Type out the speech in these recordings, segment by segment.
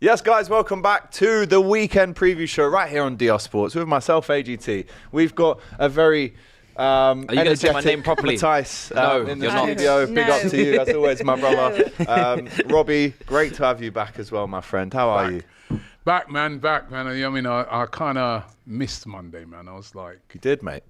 Yes, guys, welcome back to the weekend preview show right here on DR Sports with myself, AGT. We've got a very Are you going to say my name properly? Matthijs No, in the you're not. studio. No. Big up to you, as always, my brother. Robbie, great to have you back as well, my friend. How are you? Back, man. I mean, I kind of missed Monday, man. I was like... You did, mate.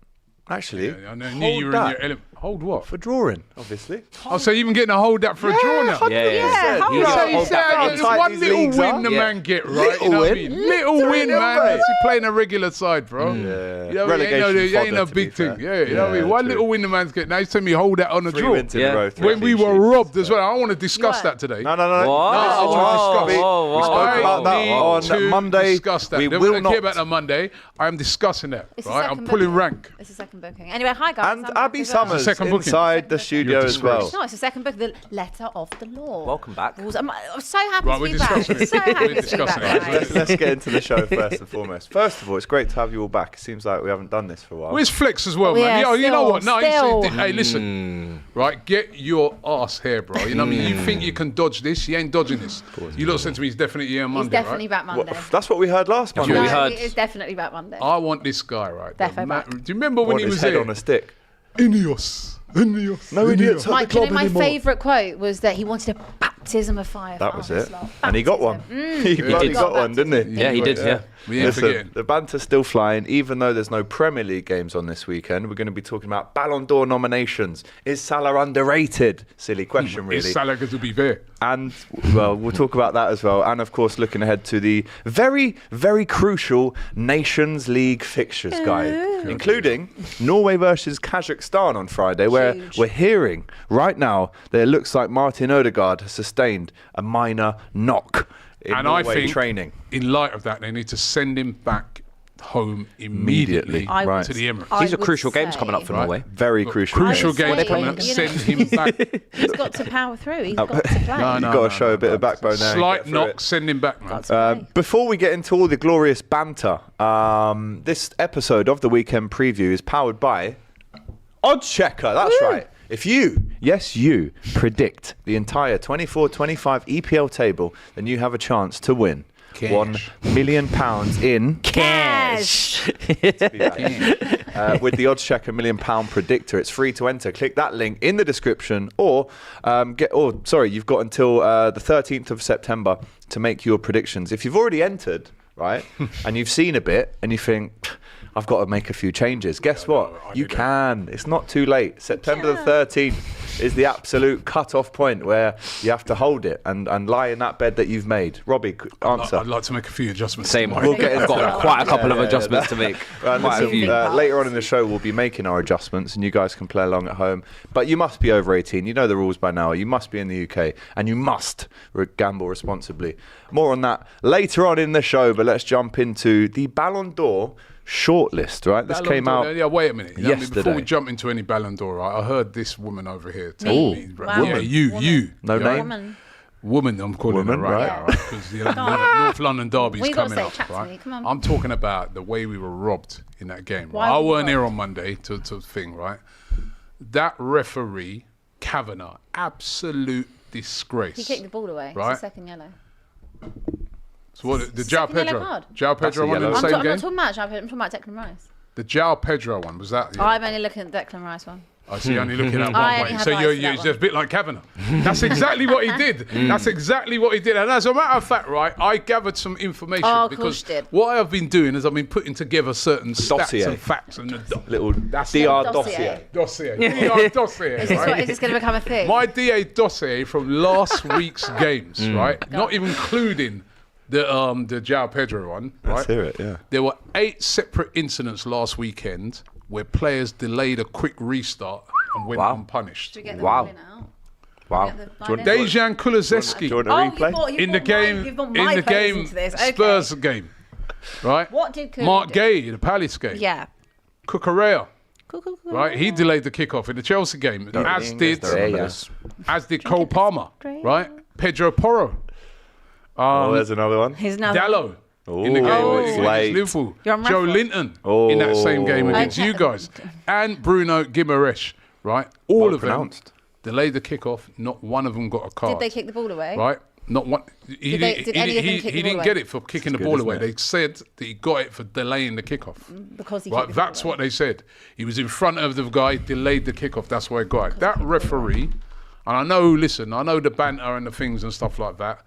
Actually, I knew hold you were that in your element. Hold what? for drawing, obviously. Oh, so you even getting a hold that for a draw now? Yeah. hold You on. say Hold that there's how tight one these little leagues win are. the Yeah. man get, right? Little you know win? what I mean? Little win, little man. bit. That's you playing a regular side, bro. Yeah. You know what I mean? Relegation It ain't fodder, a to big be thing. fair. Yeah, you know what I mean? One true. little win the man's getting. Now he's telling me hold that on a 3 draw. wins in a Yeah. row, 3 When we clean were sheets. robbed as well. I want to discuss What? that today. No. What? I Whoa, we whoa, spoke whoa. about that on to Monday. discuss that. We Then will don't care not. about that Monday. I am discussing that. It's the Right? I'm second pulling booking. rank. It's the second booking. Anyway, hi guys. And I'm back Abby as well. Summers Second booking. inside the studio You're as well. disgraced. No, it's the second book, the letter of the law. Welcome back. I'm so happy Right, to we're be back. discussing it. So happy We're to be discussing back, it. guys. Let's get into the show first and foremost. First of all, it's great to have you all back. It seems like we haven't done this for a while. Where's Flex as well, Oh, man? yeah, You know what? still. Hey, listen. Right, get your ass here, bro. You know what I mean? You think you can dodge this? You ain't dodging this. You lot said to me he's definitely here on He's Monday, definitely right? back Monday. That's what we heard last month. what we No, heard. he is definitely back Monday. I want this guy, right? the Defo back. Do you remember when Want he his was head here? on a stick. Ineos. No idiots at Mike, the you know club my anymore. favourite quote was that he wanted a baptism of fire. That for was Arsenal it. lot. And he got one. Baptism. He bloody did. got one, didn't he? Yeah, he did, yeah. We ain't Listen, forgetting. the banter's still flying, even though there's no Premier League games on this weekend. We're going to be talking about Ballon d'Or nominations. Is Salah underrated? Silly question, really. Is Salah going to be there? And, well, we'll talk about that as well. And, of course, looking ahead to the very, very crucial Nations League fixtures guide, including Norway versus Kazakhstan on Friday, where Huge. we're hearing right now that it looks like Martin Odegaard has sustained a minor knock in And I Norway think, training. in light of that, they need to send him back home immediately I Right. to the Emirates. I These are would crucial games say- coming up for Norway. Very crucial. Crucial I would games say, coming up. you know- Send him back. He's got to power through. He's got to play. No, You've got to show a bit of backbone there. and Slight get through knock, it. send him back, man. That's right. Before we get into all the glorious banter, this episode of the weekend preview is powered by Oddschecker. That's right. If you, yes you, predict the entire 24-25 EPL table, then you have a chance to win Cash. £1 million in Cash. with the Oddschecker £1 million predictor. It's free to enter. Click that link in the description, or you've got until the 13th of September to make your predictions. If you've already entered, right, and you've seen a bit, and you think, I've got to make a few changes. Guess what? You can. It's not too late. September the 13th is the absolute cut-off point where you have to hold it and lie in that bed that you've made. Robbie, answer. I'd like to make a few adjustments. Same. to We'll mine. get into I've got that. quite a couple of adjustments to make. Right, Quite a listen, few. later on in the show, we'll be making our adjustments, and you guys can play along at home. But you must be over 18. You know the rules by now. You must be in the UK, and you must gamble responsibly. More on that later on in the show. But let's jump into the Ballon d'Or shortlist. Right, this Ballon came d'Or, out. Yeah, wait a minute. You know what I mean? Before yesterday. we jump into any Ballon d'Or, right, I heard this woman over here tell Ooh, me. Wow. Yeah, you. No you know, name? Woman. Woman, I'm calling Woman, her right right. now, because North London derby's Well, you gotta coming say, up, chat to right? me, come on. I'm talking about the way we were robbed in that game. Why Right? I were we weren't here robbed? on Monday to thing, right? That referee, Kavanagh, absolute disgrace. He kicked the ball away. Right. It's the second yellow. So what? The João Second yellow Pedro, card. João That's a Pedro one in yellow. the I'm, same I'm game. not talking about João Pedro, I'm talking about Declan Rice. The João Pedro one was that? I'm only looking at the Declan Rice one. I see. Only looking at I one only way. have So eyes you're for that it's one. a bit like Kavanagh. That's exactly what he did. That's exactly what he did. And as a matter of fact, right, I gathered some information Oh, of course because you did. what I've been doing is I've been putting together certain stats Dossier. and facts and Little That's DR it. dossier. dossier. DR dossier. Is this, right? is this going to become a thing? My DA dossier from last week's games, right? Not even including the João Pedro one, right? Let's hear it, yeah. There were 8 separate incidents last weekend where players delayed a quick restart and went Wow. unpunished. Do we get the Wow. ball in out? Wow. Get the Do you want- line in? Dejan Kulusevski Do you want a Oh, replay? you've in the brought game, my, you've brought in my the players game, into this. Okay. Spurs game, right? What did Kulu Mark do? Gay, the Palace game. Yeah. Cucurella, Cool. right? He delayed the kickoff in the Chelsea game, as did Cole Palmer, Great. right? Pedro Porro, Oh, there's another one. He's now. Dallo. In the game Oh, against late. Liverpool, You're on Joe record. Linton in that same game Oh. against Okay. you guys, and Bruno Guimaraes, right? All Well of them pronounced. delayed the kickoff. Not one of them got a card. Did they kick the ball away? Right? Not one. He Did any of them kick the ball didn't away? get it for kicking the good, ball isn't away. it? They said that he got it for delaying the kickoff. Because he Right, kicked the ball that's away. what they said. He was in front of the guy, delayed the kickoff. That's why he got it. That referee, and I know the banter and the things and stuff like that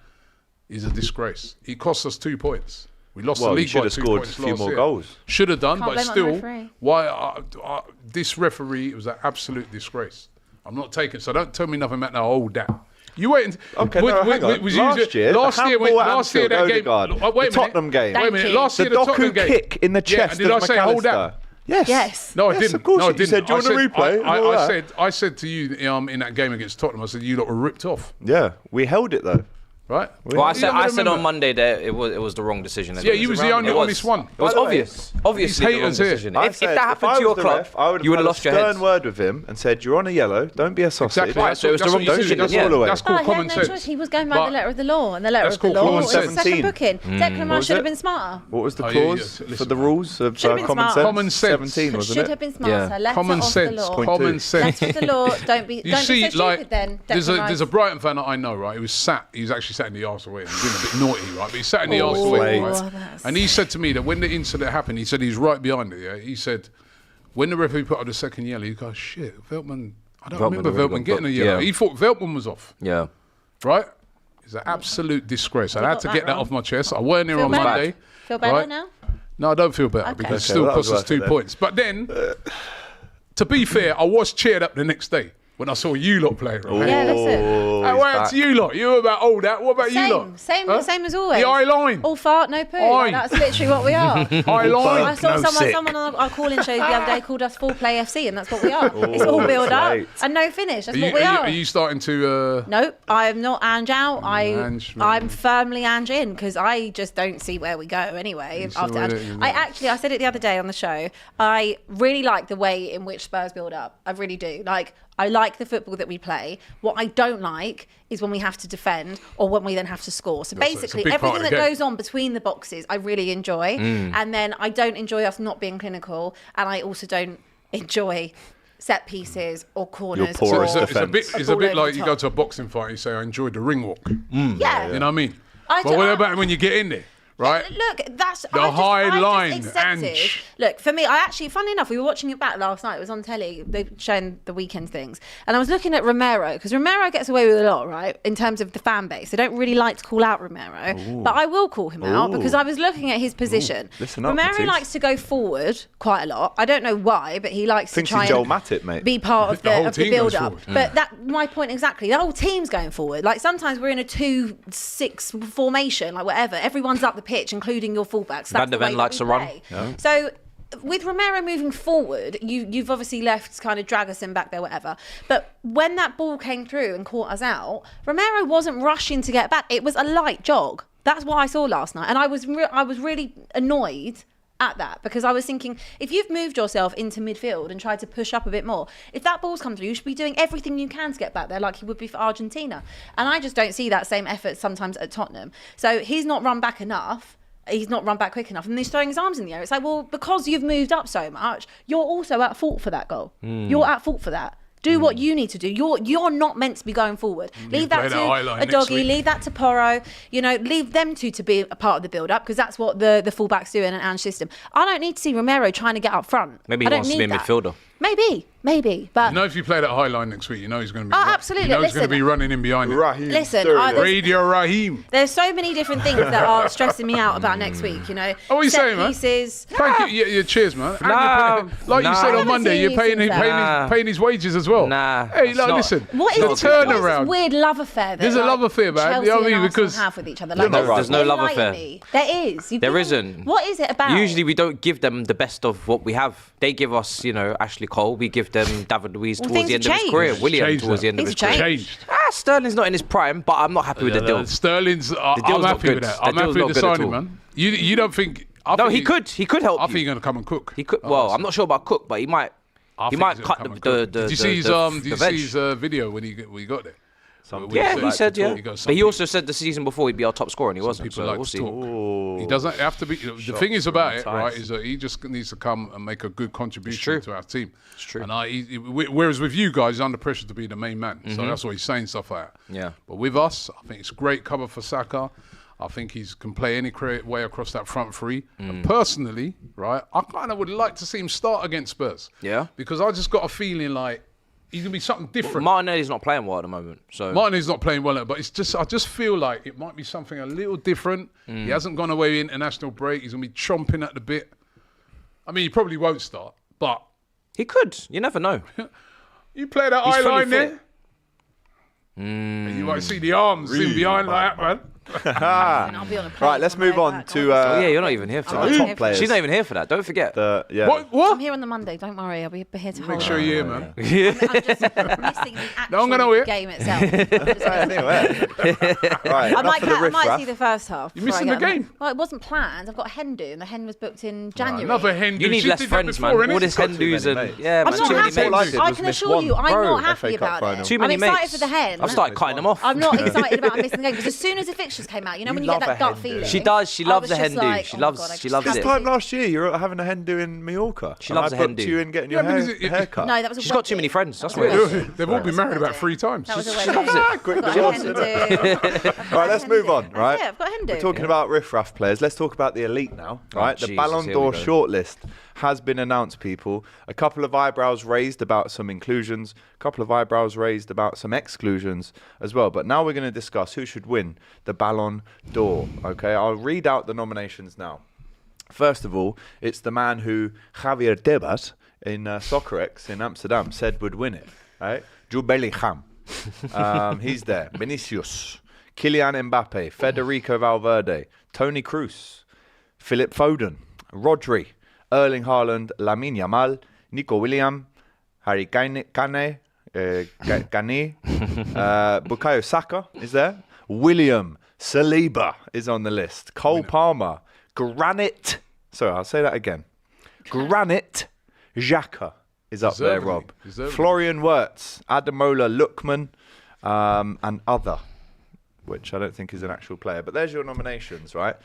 is a disgrace. He cost us 2 points. We lost the Well, he league should by have 2 scored points a few last more year. goals. Should have done, Can't but blame it on the still, referee. why this referee was an absolute disgrace. I'm not taking. So don't tell me nothing about that old that. You wait. Okay, hang on. Last year, last year that game. the Tottenham game. Wait a minute. Thank Last The year, the Tottenham Doku game. kick in the chest Yeah, and did of I say hold McAllister. that? Yes. Yes. No, I Yes, didn't. of course no, I you didn't. said, "Do you want a replay?" and all that. I said to you in that game against Tottenham, I said you lot were ripped off, Yeah, we held it though. right? Well, I You never said remember. on Monday that it was the wrong decision. Yeah, you was the only It was. honest one. It was By the way, obvious. Obviously, the wrong haters here. decision. I If said, that happened I to your was the club, ref, I would you would have had lost your a stern head. word with him and said, "You're on a yellow. Don't be a sausage." Exactly. Right, so it was the wrong decision, That's yeah. all the way. That's Oh, called he had common no sense. choice. He was going by But the letter of the law, and the letter that's of the called law common was sense. second 17. booking. Declan Rice was should have it? been smarter. What was the Oh, yeah, clause yeah, for listen, the rules of Should have been common smart. sense? Common sense. 17, wasn't Should it? have been smarter. Yeah. Letter Common of sense. the law. Point Common two. sense. Letter of the law. Don't be You so see, stupid like then. there's Declan a Rice. Brighton fan that I know, right? He was actually sat in the arse away. He was being a bit naughty, right? But he sat in the arse away, Wait. right? And he said to me that when the incident happened, he said he was right behind it. Yeah, he said when the referee put up the second yellow, he goes, "Shit, Veltman." I don't remember really Veltman got getting a booked, yellow. yeah. He thought Veltman was off, Yeah. right? It's an absolute disgrace. I You had got to that get that wrong. off my chest. I weren't here Feel on better? Monday. Feel better right? now? No, I don't feel better Okay. because it Okay, still that was cost us worth 2 it then. points. But then, to be fair, I was cheered up the next day when I saw you lot play. Right? Yeah, listen. Oh, Hey, he's where back. to you lot? You were about all that. What about you lot? Same as always. The eye line. All fart, no poo. Eye. Like, that's literally what we are. Eye line. I saw No sick. someone on our calling shows the other day called us full play FC, and that's what we are. It's all build up great. and no finish. That's Are you, what we are, you, are. are you starting to? Nope, I'm not Ange out. Ange, I'm firmly Ange in because I just don't see where we go anyway. see After where Ange. it- I said it the other day on the show. I really like the way in which Spurs build up. I really do. I like the football that we play. What I don't like is when we have to defend or when we then have to score. So It's a basically, big part everything of that the game. goes on between the boxes, I really enjoy. And then I don't enjoy us not being clinical, and I also don't enjoy set pieces or corners. You're porous or It's a bit, a it's a ball bit over like the you top. go to a boxing fight and you say, I enjoyed the ring walk. Yeah. You know what I mean? I But don't- what about when you get in there, right? Look, that's The high line, accepted. Ange. Look, for me, funnily enough, we were watching it back last night. It was on telly. They showing the weekend things, and I was looking at Romero because Romero gets away with a lot, right? In terms of the fan base, they don't really like to call out Romero, but I will call him out Ooh. because I was looking at his position. Listen up, Romero Matisse. likes to go forward quite a lot. I don't know why, but he likes Thinks to try he's Joel and Matip, mate. be part of The the, whole of the team goes build up. forward. But that my point exactly. The whole team's going forward. Like sometimes we're in a 2-6 formation, like whatever. Everyone's up the pitch, including your fullbacks. That's Van the de Ven way likes that to we run. play. Yeah. So with Romero moving forward, you've obviously left kind of Dragusin back there, whatever. But when that ball came through and caught us out, Romero wasn't rushing to get back. It was a light jog. That's what I saw last night, and I was really annoyed at that because I was thinking, if you've moved yourself into midfield and tried to push up a bit more, if that ball's come through, you should be doing everything you can to get back there like you would be for Argentina. And I just don't see that same effort sometimes at Tottenham. So he's not run back enough. He's not run back quick enough, and he's throwing his arms in the air. It's like, well, because you've moved up so much, you're also at fault for that goal. You're at fault for that. Do what you need to do. You're not meant to be going forward. Leave play that that high to line a next doggy. week. Leave that to Porro. Leave them two to be a part of the build-up because that's what the fullbacks do in an Ange system. I don't need to see Romero trying to get up front. Maybe I he don't wants to need be a that. midfielder. Maybe. But You know, if you play that high line next week, you know he's going to be. Oh, absolutely. You know he's going to Listen. be running in behind it. Raheem Listen, Sterling. there's- Radio Raheem. there's so many different things that are stressing me out about next week. Oh, what you Set saying, man? pieces. Thank you. Yeah, cheers, man. And Nah, you're like you nah. said I on haven't Monday, seen you're you paying since then. Nah. paying his wages as well. Nah, Hey, it's like, not. listen. What the is this turnaround? weird love affair? That, There's a love affair, man. Chelsea You know what I mean? and Arsenal Because have with each other. You're not right. There's no love enlighten affair. me. There is. There isn't. What is it about? Usually we don't give them the best of what we have. They give us, Ashley Cole. We give them David Luiz Well, towards the things end of have his career. changed. William Changed towards the that. end of his Things have career. Changed. Sterling's not in his prime, but I'm not happy with the deal. Sterling's. I'm deal's not happy with good. that. The I'm happy deal's with not the good at signing, all. man. You don't think? No, he could help I think you. he's going to come and cook. He could. Well, I'm not sure about Cook, but he might. I He think might he's gonna cut come and the cook. Did you see his the Did you veg. see his video when he got there? Some Yeah, people he like said, to yeah. talk. He goes, But he some also said the season before he'd be our top scorer, and he wasn't. people So like we'll to see. talk. He doesn't have to be. The thing is about it, right, Tice. is that he just needs to come and make a good contribution true. to our team. It's true. And whereas with you guys, he's under pressure to be the main man. So that's why he's saying stuff like that. Yeah. But with us, I think it's great cover for Saka. I think he can play any way across that front three. And personally, right, I kind of would like to see him start against Spurs. Yeah. Because I just got a feeling like he's gonna be something different. Martinelli's not playing well at the moment. So Martinelli's not playing well, but I just feel like it might be something a little different. He hasn't gone away with international break. He's gonna be chomping at the bit. I mean, he probably won't start, but he could. You never know. you play that He's eye fully line fit. there, and you might see the arms in behind like that, man. I'll be on a plane Right, let's on my move way on back. to Oh yeah, you're not even here for I'm that. not top players. She's not even here for that. Don't forget. Yeah. What? I'm here on the Monday. Don't worry. I'll be here to hold. Make sure it. you're here, man. I'm just missing the I'm gonna actual win. game itself. I'm just gonna- Anyway. Right, I enough might, of the I might see riff-raff. the first half. You're before I missing get the on. game. Well, it wasn't planned. I've got a hen do, and the hen was booked in January. Another hen. You need She less did that friends, man. before, All innit? this Got too Hendus many and mates. yeah, I'm man. not Too many happy. all I mates. did I was can miss assure one. you, I'm Bro, not FA happy Cup about final. it. Too many I'm excited mates. for the hen. I've started cutting them off. I'm not excited about missing the game because as soon as the fixtures came out, you know when you love get a that gut hen, feeling. She does. She I loves was a just hen do. like, She oh my loves. God, I She just loves This it. time last year, you were having a hen do in Mallorca. She loves I a hen booked do. you in getting Yeah, your but hair, is it- haircut. No, that was a She's got too many wedding. friends. That's That was what a it is. wedding. They've all been That was married a about wedding. 3 times. That was a She wedding. loves it. Quick I've got a divorce. hen do. Right, let's move on, right? Yeah, I've got a hen do. We're talking about riff-raff players. Let's talk about the elite now, right? The Jesus, Ballon here we d'Or go. shortlist has been announced, people. A couple of eyebrows raised about some inclusions, a couple of eyebrows raised about some exclusions as well. But now we're going to discuss who should win the Ballon d'Or, okay? I'll read out the nominations now. First of all, it's the man who Javier Tebas in SoccerX in Amsterdam said would win it, right? Jude Bellingham. He's there. Vinicius, Kylian Mbappe, Federico Valverde, Toni Kroos, Philip Foden, Rodri, Erling Haaland, Lamine Yamal, Nico Williams, Harry Kane, Bukayo Saka is there. William Saliba is on the list. Cole Palmer, Granit. Sorry, I'll say that again. Granit Xhaka is up there, Deservedly, Rob. deservedly. Florian Wirtz, Ademola Lookman, and other, which I don't think is an actual player. But there's your nominations, right?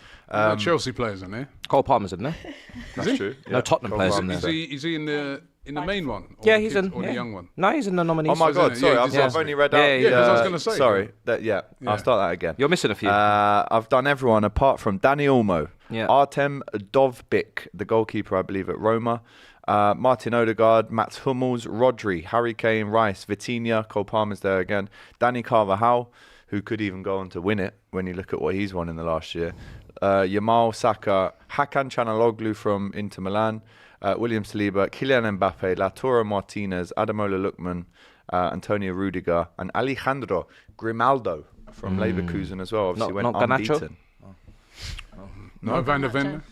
Chelsea players in there. Cole Palmer's in there. That's true. No Tottenham Cole players in Palmer's there. Is he in the main one? Or Yeah, the he's kids- in. Or yeah. the young one? No, he's in the nominees. Oh my God! isn't it? Sorry, Yeah, I've deservedly. only read Yeah, out. yeah, 'cause I was gonna say, Sorry. yeah. I'll start that again. You're missing a few. I've done everyone apart from Dani Olmo, Yeah. Artem Dovbyk, the goalkeeper, I believe, at Roma, Martin Odegaard, Mats Hummels, Rodri, Harry Kane, Rice, Vitinha, Cole Palmer's there again, Danny Carvajal, who could even go on to win it when you look at what he's won in the last year, Yamal, Saka, Hakan Çalhanoğlu from Inter Milan, William Saliba, Kylian Mbappe, Lautaro Martinez, Ademola Lookman, Antonio Rudiger, and Alejandro Grimaldo from Leverkusen as well. Obviously Not went Garnacho? unbeaten. No, Van der Ven.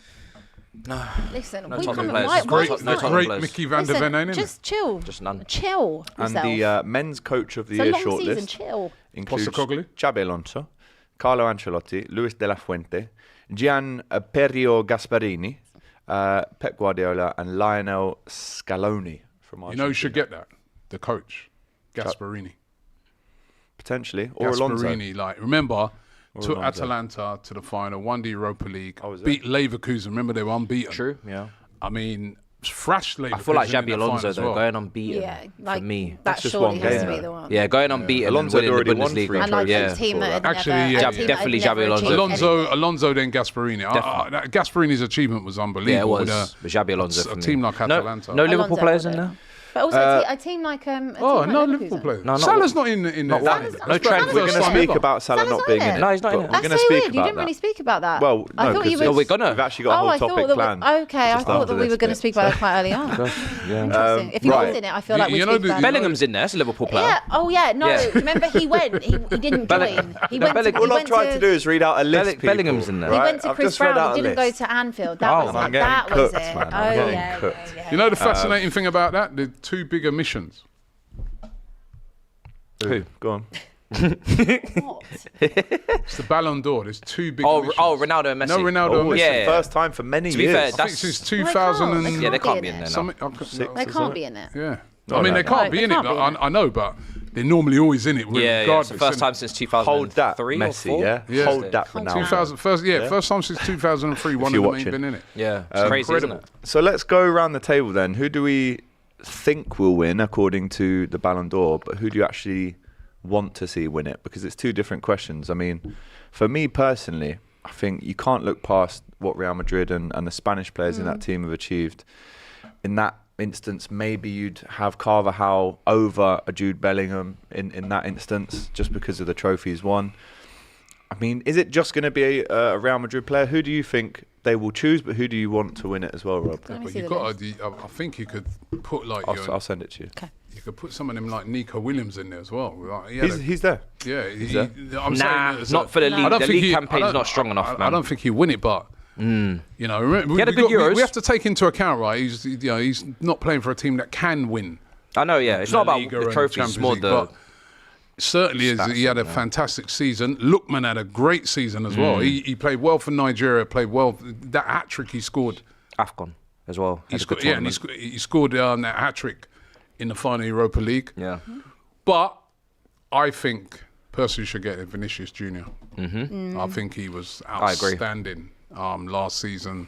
Listen, No we Tottenham come players. why, It's why great- is no that? Tottenham Great players. Mickey Van der Listen, Ven, ain't it? just chill. Just none. Chill And yourself. the men's coach of the It's a year long season. shortlist Chill. includes Postecoglou? Xabi Alonso, Carlo Ancelotti, Luis de la Fuente, Gian Perio Gasparini, Pep Guardiola, and Lionel Scaloni from You Argentina. know who should get that? The coach, Gasparini. Potentially, or Alonso. Gasparini, like, remember, took Alonso. Atalanta to the final, won the Europa League, was it? beat Leverkusen. Remember, they were unbeaten. True. Yeah. I mean, thrashed Leverkusen. I feel like in Xabi that Alonso final as though, well. going unbeaten Yeah, like for me. that That's just surely one has to game. be the one. Yeah, going unbeaten Alonso and had winning the already won Bundesliga. 3 And like yeah. a team that had Actually, never, yeah, a yeah. team that Definitely had never Xabi Alonso. achieved anything. Alonso, then Gasparini. Gasparini's achievement was unbelievable. Yeah, it was. with But Xabi Alonso a for me. team like No, Atalanta. no Liverpool Alonso players in would there. have. But also a team like a team Oh, like no Leverkusen. Liverpool players. No, not Salah's not in there. not one. Salah's- No Trent. Salah's We're not going to in speak it. about Salah Salah's not not being in in it. it. No, he's not in but it. We're That's going to so speak weird. You about didn't really that. speak about that. Well, I no, thought you because were. Oh, we're gonna. we've actually got a Oh, whole I topic thought that planned. okay, I just thought after that we this were going to bit. speak about that quite early on. Yeah. Interesting. If he right. was in it, I feel like You we'd know speak the- about you it. Bellingham's in there. That's a Liverpool player. Yeah. Oh yeah. No. Yeah. Remember he went. He didn't join. He No, went. Bellingham- To, All he I've went tried to do is read out a list. people, Bellingham's in there. He right? went to I've Chris just read Brown. out He a didn't go list. to Anfield. That Oh, was I'm it. getting That was cooked, it. man. Oh I'm getting yeah, cooked. yeah. You know the fascinating thing about that? The 2 bigger missions. Who? Go on. What? It's the Ballon d'Or. There's 2 bigger missions. Ronaldo and Messi. No Ronaldo Oh, and it's Messi. the Yeah. first time for many To be years. fair, I think that's- since Well, they 2000 can't. and... Yeah, they can't be in there now. something. They can't be in it. Yeah. No, I mean, no, they no. can't No, be they in it, can't but be in it. I know, but they're normally always in it. Yeah, regardless, it's the first innit? time since 2003 Hold that, or Messi, 4. yeah? Yeah. Hold that for now. 2000, first time since 2003, one of you're them watching. ain't been in it. Yeah, it's crazy, incredible. isn't it? So let's go around the table then. Who do we think will win according to the Ballon d'Or, but who do you actually want to see win it? Because it's two different questions. I mean, for me personally, I think you can't look past what Real Madrid and the Spanish players in that team have achieved. In that instance, maybe you'd have Carvajal over a Jude Bellingham in that instance, just because of the trophies won. I mean, is it just going to be a Real Madrid player? Who do you think they will choose, but who do you want to win it as well, Rob? Let me But see you the got. list. I think you could put like I'll send it to you. Okay. you could put some of them like Nico Williams in there as well. Like, He's there. yeah, there. I'm Nah, saying as not for the I league. don't The think league campaign's not strong enough, I man. don't think he'll win it, but you know, remember, He had a good Euros. we have to take into account, right? He's not playing for a team that can win. I know, yeah. It's not La about Liga the and trophies, it's Champions more League, the... but certainly stats he had a and that. fantastic season. Lookman had a great season as well. He played well for Nigeria. Played well. That hat trick he scored. AFCON as well. He Had a good scored, yeah, and tournament. he scored that hat trick in the final Europa League. Yeah. But I think Percy should get it, Vinicius Junior. I think he was I agree. outstanding last season.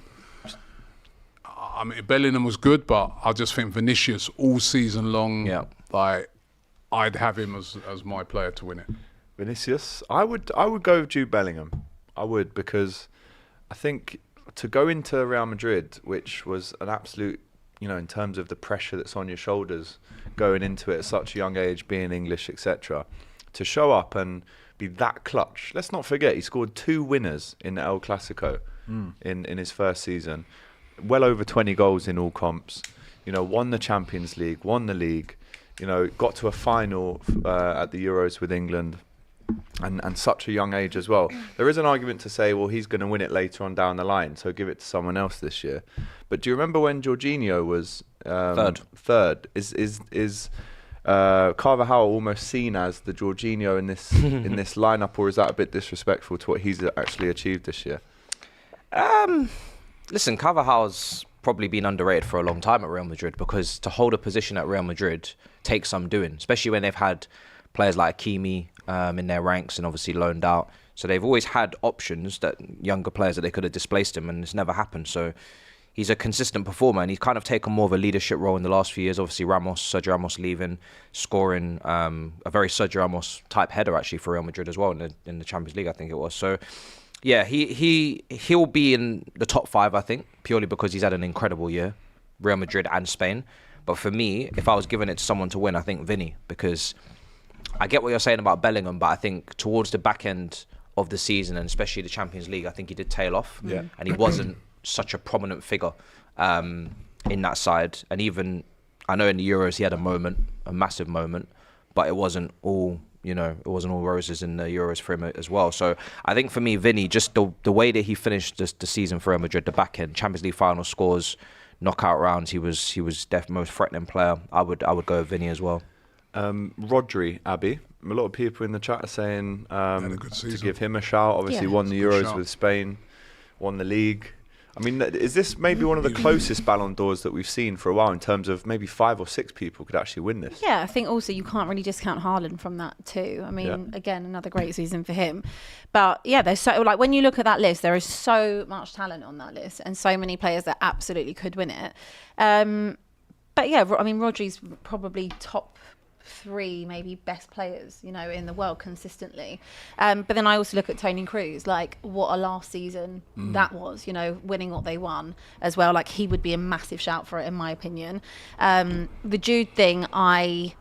I mean, Bellingham was good, but I just think Vinicius all season long. Yeah. Like, I'd have him as my player to win it. Vinicius, I would go with Jude Bellingham. I would, because I think to go into Real Madrid, which was an absolute, you know, in terms of the pressure that's on your shoulders going into it at such a young age, being English, etc., to show up and be that clutch. Let's not forget, he scored 2 winners in El Clasico in his first season. Well over 20 goals in all comps. You know, won the Champions League, won the league. You know, got to a final at the Euros with England, and such a young age as well. There is an argument to say, well, he's going to win it later on down the line, so give it to someone else this year. But do you remember when Jorginho was third? Is Carvajal almost seen as the Jorginho in this in this lineup, or is that a bit disrespectful to what he's actually achieved this year? Listen, Carvajal's probably been underrated for a long time at Real Madrid, because to hold a position at Real Madrid takes some doing, especially when they've had players like Hakimi in their ranks and obviously loaned out. So they've always had options, that younger players that they could have displaced him, and it's never happened. So he's a consistent performer, and he's kind of taken more of a leadership role in the last few years. Obviously, Sergio Ramos leaving, scoring a very Sergio Ramos type header actually for Real Madrid as well in the Champions League, I think it was. So yeah, he'll be in the top 5, I think, purely because he's had an incredible year, Real Madrid and Spain. But for me, if I was giving it to someone to win, I think Vinny, because I get what you're saying about Bellingham, but I think towards the back end of the season, and especially the Champions League, I think he did tail off. Yeah. And he wasn't such a prominent figure in that side. And even, I know in the Euros he had a massive moment, but it wasn't all, it wasn't all roses in the Euros for him as well. So I think for me, Vinny, just the way that he finished the season for Real Madrid, the back end, Champions League final scores, knockout rounds, he was definitely most threatening player. I would go with Vinny as well. Rodri, Abby, a lot of people in the chat are saying to give him a shout. Obviously won the Euros with Spain, won the league. I mean, is this maybe one of the closest Ballon d'Ors that we've seen for a while, in terms of maybe 5 or 6 people could actually win this? Yeah, I think also you can't really discount Haaland from that too. I mean, again, another great season for him. But yeah, there's so, like, when you look at that list, there is so much talent on that list and so many players that absolutely could win it. But yeah, I mean, Rodri's probably top 3 maybe best players, in the world consistently. But then I also look at Toni Kroos, like what a last season that was, winning what they won as well. Like, he would be a massive shout for it, in my opinion. The Jude thing, I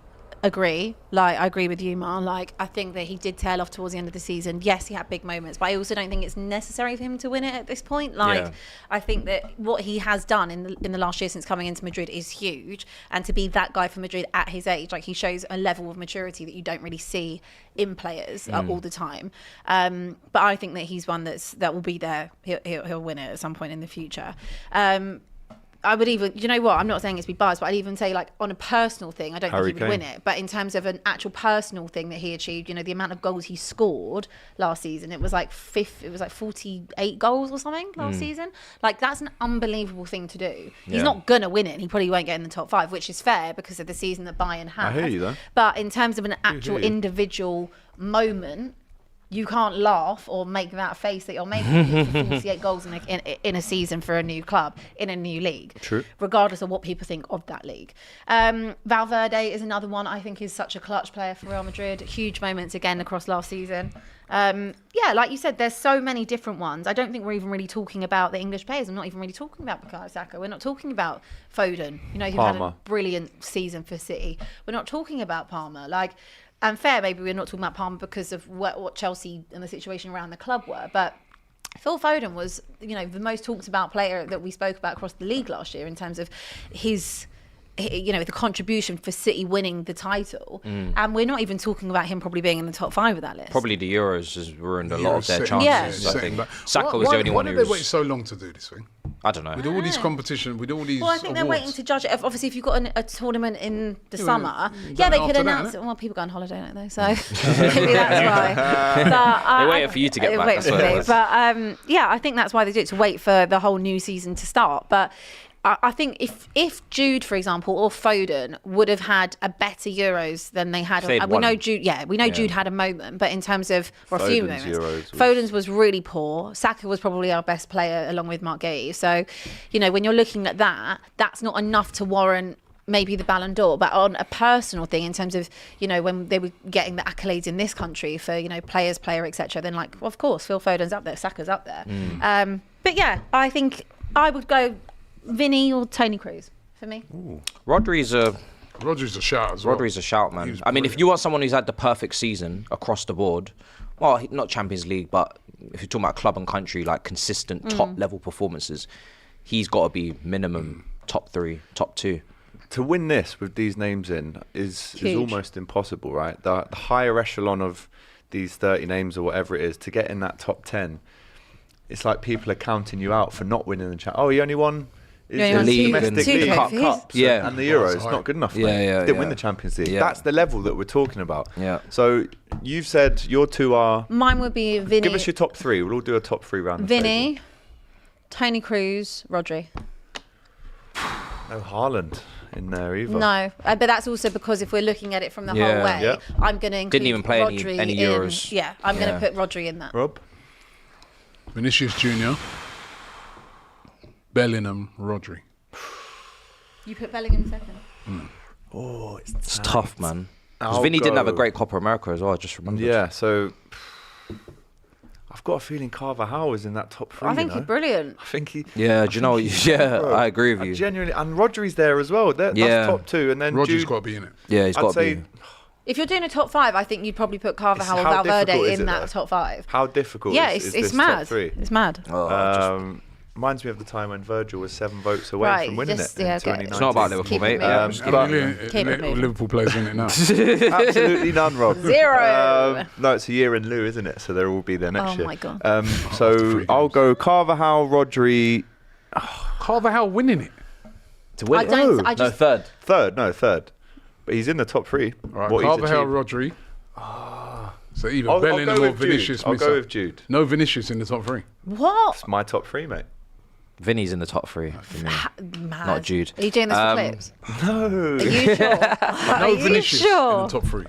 agree. Like, I agree with you, Mah. Like, I think that he did tail off towards the end of the season. Yes, he had big moments, but I also don't think it's necessary for him to win it at this point. Like, I think that what he has done in the last year since coming into Madrid is huge, and to be that guy for Madrid at his age, like, he shows a level of maturity that you don't really see in players all the time. But I think that he's one that will be there. He'll win it at some point in the future. I would even, you know what, I'm not saying it's be biased, but I'd even say like on a personal thing, I don't Harry think he would win Kane. it. But in terms of an actual personal thing that he achieved, the amount of goals he scored last season, it was like 48 goals or something last season. Like that's an unbelievable thing to do. He's not gonna win it, and he probably won't get in the top 5, which is fair because of the season that Bayern had. I hear you though. But in terms of an actual individual moment, you can't laugh or make that face that you're making for 48 goals in a season for a new club, in a new league. True. Regardless of what people think of that league. Valverde is another one I think is such a clutch player for Real Madrid. Huge moments again across last season. Like you said, there's so many different ones. I don't think we're even really talking about the English players. I'm not even really talking about Bukayo Saka. We're not talking about Foden, who had Palmer. a brilliant season for City. We're not talking about Palmer. And fair, maybe we're not talking about Palmer because of what Chelsea and the situation around the club were, but Phil Foden was, the most talked about player that we spoke about across the league last year in terms of his, the contribution for City winning the title. And we're not even talking about him probably being in the top 5 of that list. Probably the Euros has ruined a lot of their Setting- chances. Yeah. I think Setting back. Saka was the only one Why who did they wait was. so long to do this thing? I don't know. With all these competition, with all these Well, I think they're awards. waiting to judge it. Obviously, if you've got a tournament in the Yeah, summer, well, they done could after that, announce innit? it. Well, people go on holiday, don't they? So maybe that's why. But, They waited for you to get back, that's what it was. But I think that's why they do it, to wait for the whole new season to start. But I think if Jude, for example, or Foden would have had a better Euros than they had, They'd we won. know Jude. Yeah, we know Jude had a moment, but in terms of a few Foden's moments, Euros was- Foden's was really poor. Saka was probably our best player along with Mark Gay. So, when you're looking at that, that's not enough to warrant maybe the Ballon d'Or, but on a personal thing in terms of, when they were getting the accolades in this country for, player, etc., then well, of course, Phil Foden's up there, Saka's up there. But yeah, I think I would go Vinny or Tony Cruz for me. Rodri's a shout as well. Rodri's a shout, He man. was I mean, if brilliant. you want someone who's had the perfect season across the board, well, not Champions League, but if you're talking about club and country, like consistent top level performances, he's got to be minimum top 3, top 2. To win this with these names in is Huge. almost impossible, right? The higher echelon of these 30 names or whatever it is, to get in that top 10, it's like people are counting you out for not winning the Champions. Oh, he only won his only won two- domestic two league trophies. cups Yeah. and the Oh, Euros. that's Not good enough. Yeah, mate. yeah, Didn't win yeah. the Champions League. Yeah. That's the level that we're talking about. Yeah. So you've said your two are. Mine would be Vinny. Give us your top 3. We'll all do a top 3 round. the Vinny, Tony Cruz, Rodri. table. No Haaland in there either. No, but that's also because if we're looking at it from the Yeah. whole way, Yeah. I'm going to include Didn't even play any Rodri Euros. Yeah, I'm going Yeah. to put Rodri in that. Rob. Vinicius Junior, Bellingham, Rodri. You put Bellingham second. Oh, it's It's tough, man. 'Cause I'll Vinny didn't have a go- great Copa America as well, I just remembered. Yeah, so I've got a feeling Carvajal is in that top 3. I think he's brilliant. I think he. Yeah, do you know? Yeah, Bro, I agree with you. Genuinely, and Rodri's there as well. That's Yeah. top 2, and then Rodri's Jude, got to be in it. Yeah, he's I'd got to say be. If you're doing a top 5, I think you'd probably put Carvajal or how Valverde difficult is in it, that though? top 5. how difficult Yeah, is it's this mad. top 3? It's mad. Reminds me of the time when Virgil was 7 votes away Right, from winning just- it in yeah, okay. 2019. It's not about Just Liverpool, keep it mate. moving. But- How many Keep it moving. Liverpool players in it now? Absolutely none, Rob. 0. No, it's a year in lieu, isn't it? So they'll all be there next Oh year. my God. So 3 I'll games. go Carvajal, Rodri, Carvajal winning it. To win I it. don't. I No, just. third. third. But he's in the top 3. All right, What he's Carvajal, achieved. Rodri. So either I'll Bellingham go or with Jude. Vinicius. I'll miss go out. with Jude. No Vinicius in the top 3. What? It's my top 3, mate. Vinny's in the top 3 for me. Mad. Not Jude. Are you doing this for clips? No. Are you sure? Are No you Vinicius in sure? the top 3.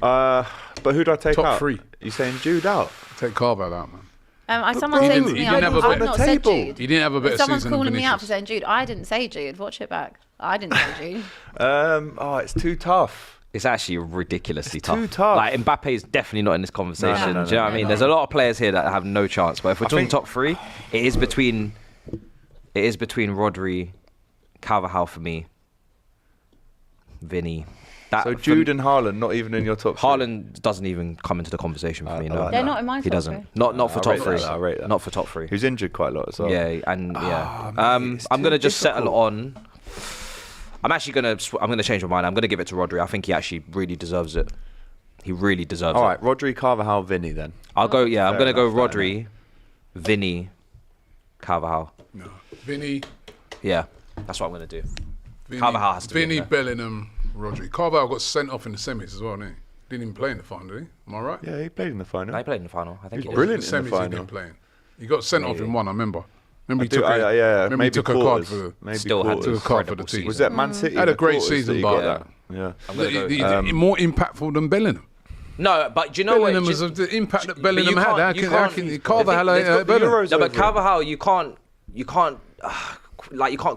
But who do I take Top out? 3. You saying Jude out? Take Carvajal out, man. Someone he saying didn't- to he me, didn't have a I've better not said table. Jude. He didn't have a better Someone's season than calling me out Vinicius. for saying Jude. I didn't say Jude. Watch it back. I didn't say Jude. It's too tough. It's actually ridiculously tough. too tough. Like Mbappe's definitely not in this conversation. No. Do you know what I mean? No. There's a lot of players here that have no chance. But if we're talking think- top 3, it is between Rodri, Carvajal for me, Vinny. So Jude and Haaland not even in your top 3. Haaland doesn't even come into the conversation for me. I No, like They're that. not in my he top doesn't. three. Not for I top rate 3. that, I rate that. Not for top 3. Who's injured quite a lot as well. Yeah, and yeah. mate, it's I'm gonna too just settle difficult. on. I'm gonna change my mind. I'm gonna give it to Rodri. I think he actually really deserves it. He really deserves All it. right, Rodri, Carvajal, Vinny then. I'll go. Yeah, I'm Fair gonna go enough, fair Rodri, Vinny, Carvajal. No. Vinny, Yeah. That's what I'm going to do. Carvajal has to be in Vinny, there. Bellingham, Rodri. Carvajal got sent off in the semis as well, didn't he? Didn't even play in the final, did he? Am I right? Yeah, he played in the final. No, he played in the final. I think he did. brilliant The in the semis he final. didn't play in. He got sent off in one, I remember. Remember he I do- took a, yeah, remember he maybe took a card quarters. for the, Maybe Still had quarters. took a card for the incredible team. season. Was that Man City? Had in a the great quarters season, that he but- got that? Yeah. I'm gonna go. More impactful than Bellingham. No, but do you know Bellingham what? was the impact that but Bellingham you had. can't- How you can can't- Carvajal They've got the Bellingham? Euros No, but over it. Carvajal, you can't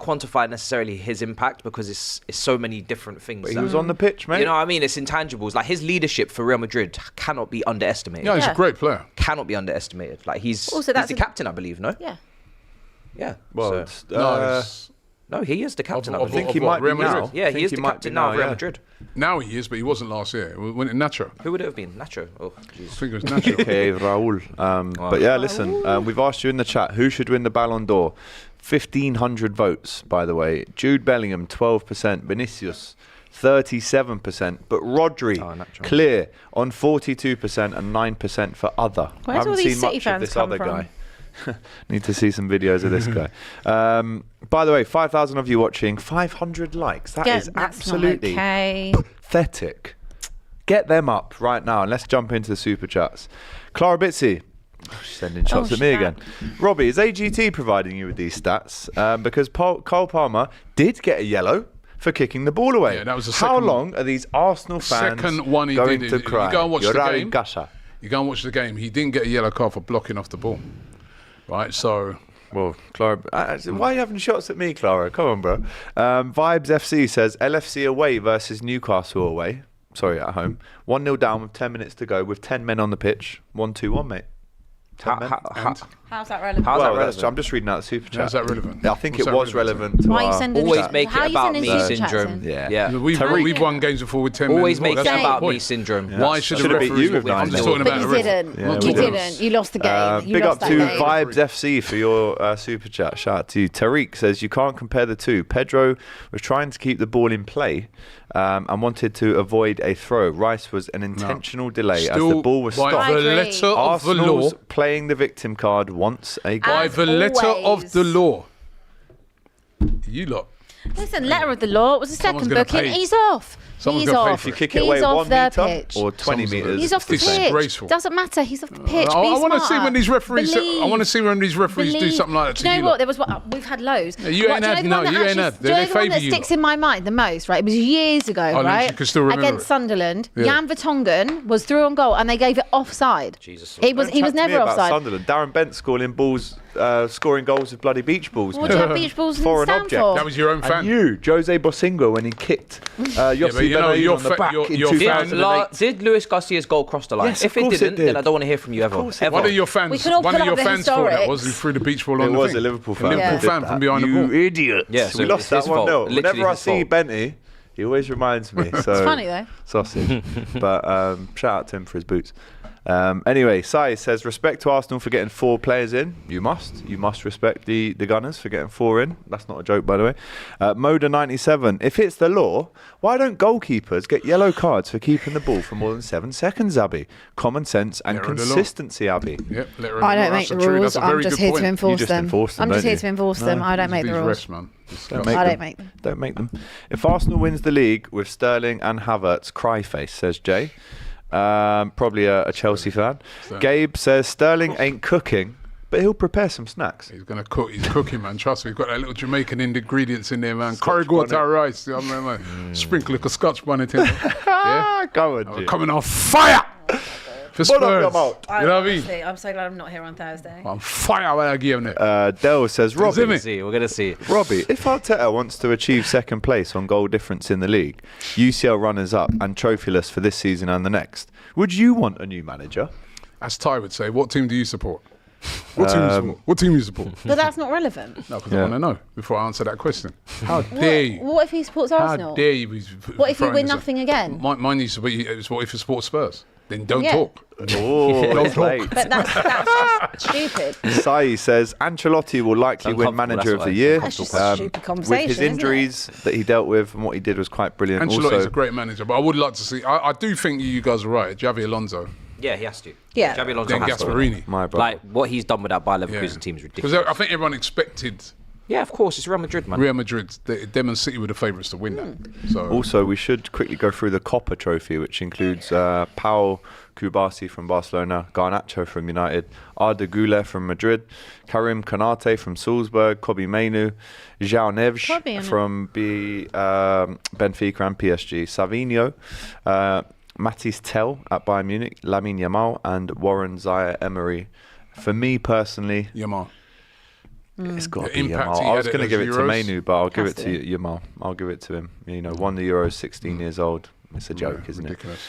quantify necessarily his impact because it's so many different things. But he was on the pitch, mate. You know what I mean? It's intangibles. Like his leadership for Real Madrid cannot be underestimated. Yeah, he's Yeah. a great player. Cannot be underestimated. Like he's Also, that's the a- captain, I believe. No. Yeah. Yeah. Well, So- it's, No, no, he is the captain. I of- I think believe. he what, might be Real Madrid? now. Yeah, I he think is the might captain be now of Real yeah. Madrid. now he is, but he wasn't last year. When it Nacho. Who would it have been? Nacho. Oh, I jeez. think it was Nacho. Okay, Raul. But yeah, listen, we've asked you in the chat who should win the Ballon d'Or. 1,500 votes, by the way. Jude Bellingham, 12%. Vinicius, 37%. But Rodri, Nacho. clear on 42% and 9% for other. Where's I haven't all these seen City much of fans this come other from? guy. Need to see some videos of this guy. By the way, 5,000 of you watching, 500 likes. That is That's absolutely not okay. pathetic. Get them up right now and let's jump into the super chats. Clara Bitsy. She's sending shots at me snap. again. Robbie, is AGT providing you with these stats? Because Cole Palmer did get a yellow for kicking the ball away. Yeah, that was the How second long are these Arsenal fans Second one he going did. to You cry? go and watch the Yorari game. Gasha. You go and watch the game. He didn't get a yellow card for blocking off the ball. Right, so Well, Clara, why are you having shots at me, Clara? Come on, bro. Vibes FC says LFC away versus Newcastle away. Sorry, at home. 1-0 down with 10 minutes to go with 10 men on the pitch. 1-2-1, mate. 10 men. How's that relevant? How's that Well, relevant? I'm just reading out the super chat. how's that relevant? I think What's it that was relevant to Why are you our sending Always chat? make How are it you about sending me super chats syndrome. in? Yeah. We've won games before with 10 Always men. make it That's about the me point. syndrome. Why should the Should've beat referees you with win? I'm nine just nil. talking But about you the ref. didn't. Yeah, You we didn't. You lost the game. You Big lost up that to game. Vibes FC for your super chat. Shout out to you. Tariq says you can't compare the two. Pedro was trying to keep the ball in play and wanted to avoid a throw. Rice was an intentional delay as the Still, ball was by stopped. I the agree. letter of the law, Arsenal's playing the victim card once again. by As the letter of always. the law, you lot. Listen, letter of the law. It was a Someone's second gonna booking. pay. He's off. Someone's He's gonna pay off. for If you kick it He's away off 1 the metre pitch. or 20 Someone's gonna- metres. He's off the pitch. Disgraceful. Doesn't matter. He's off the pitch. I Be want to see smarter. when these referees. Believe. I want to see when these referees do Believe. something like that to Do you know you what? lot. There was what we've had loads. Yeah, you ain't Do know had- the no, one that you ain't actually- had. do you know They the one favour that you sticks lot. in my mind the most? Right, it was years ago. Oh, right, you can still remember against it. Sunderland, Yeah. Jan Vertonghen was through on goal and they gave it offside. Jesus. He was Don't he chat was to me never about offside. Sunderland. Darren Bent scoring goals with bloody beach balls. What mate. do you have beach balls and Foreign stand object. for? That was your own fan. And you, Jose Bosingwa, when he kicked Yossi but you know, Benayoun your on the fa- back your- in your fans- 2008. Did Luis Garcia's goal cross the line? Yes, If of it course it didn't, did. then I don't want to hear from you ever. course it Ever. One of your We fans, can all one pull of your up the fans thought that historics. was he threw the beach ball It on the was thing. a Liverpool A fan. Liverpool that did fan that. from behind the You ball. idiot. Yeah, so we lost it's that his 1-0. fault. Whenever Literally I his see fault. Benty, he always reminds me. So It's funny though. sausage. But shout out to him for his boots. Anyway, Sai says, respect to Arsenal for getting 4 players in. You must respect the Gunners for getting 4 in. That's not a joke, by the way. Moda97, if it's the law, why don't goalkeepers get yellow cards for keeping the ball for more than 7 seconds, Abby? Common sense and Letter of the law. consistency, Abby. Yep, let her I know. don't make That's the true. rules. That's a very I'm just good here point. to enforce You just them. enforce them, I'm just don't here you? to enforce them. I don't make the These rules. refs, man. Don't I them. don't make them. Don't make them. If Arsenal wins the league with Sterling and Havertz, cry face, says Jay. Probably a Chelsea fan. Gabe says Sterling ain't cooking, but he'll prepare some snacks. He's gonna cook. He's cooking, man. Trust me. He's got that little Jamaican ingredients in there, man. Scotch Curry bonnet. rice. You know what I mean? Sprinkle a Scotch bonnet in. Yeah. Ah, go on, G. Coming on fire for Spurs. Put up your mouth. You know what I mean? Honestly, I'm so glad I'm not here on Thursday. On fire when I give him it. Dell says, See Robbie, me? We're gonna see. Robbie, if Arteta wants to achieve second place on goal difference in the league, UCL runners-up and trophyless for this season and the next, would you want a new manager? As Ty would say, what team do you support? What team you support? What team you support? But that's not relevant. No, because I Yeah. want to know before I answer that question. How dare you? What if he supports How Arsenal? dare you? Be What if you throwing win this up? nothing again? Mine used to be, what if you support Spurs? Then don't Yeah. talk. Oh, it's talk. late. But that's stupid. Sai says Ancelotti will likely win Uncomfortable, Manager of that's the why. Year. That's just a stupid conversation, With his isn't it? injuries that he dealt with and what he did was quite brilliant. Ancelotti's Also, a great manager, but I would like to see. I do think you guys are right. Xavi Alonso, Yeah, he has to. Yeah. Xabi Alonso then has to. Gasparini. my brother. Like what he's done with that Bayer Leverkusen Yeah. team is Because ridiculous. I think everyone expected Yeah, of course. It's Real Madrid, man. Real Madrid, them and City were the favourites to win that. So Also, we should quickly go through the Copa Trophy, which includes Pau Kubasi from Barcelona, Garnacho from United, Arda Güler from Madrid, Karim Konate from Salzburg, Kobe Mainu, João Neves Kobe, innit? from Benfica and PSG, Savinho, Matisse Tell at Bayern Munich, Lamine Yamal, and Warren Zaire-Emery. For me personally, Yamal. it's got to The be impact Yamal. he I was had going to at give it those to Euros. Mainu, but I'll give Has it to to. Yamal. I'll give it to him. You know, won the Euros, 16 years old. It's a joke, isn't Ridiculous.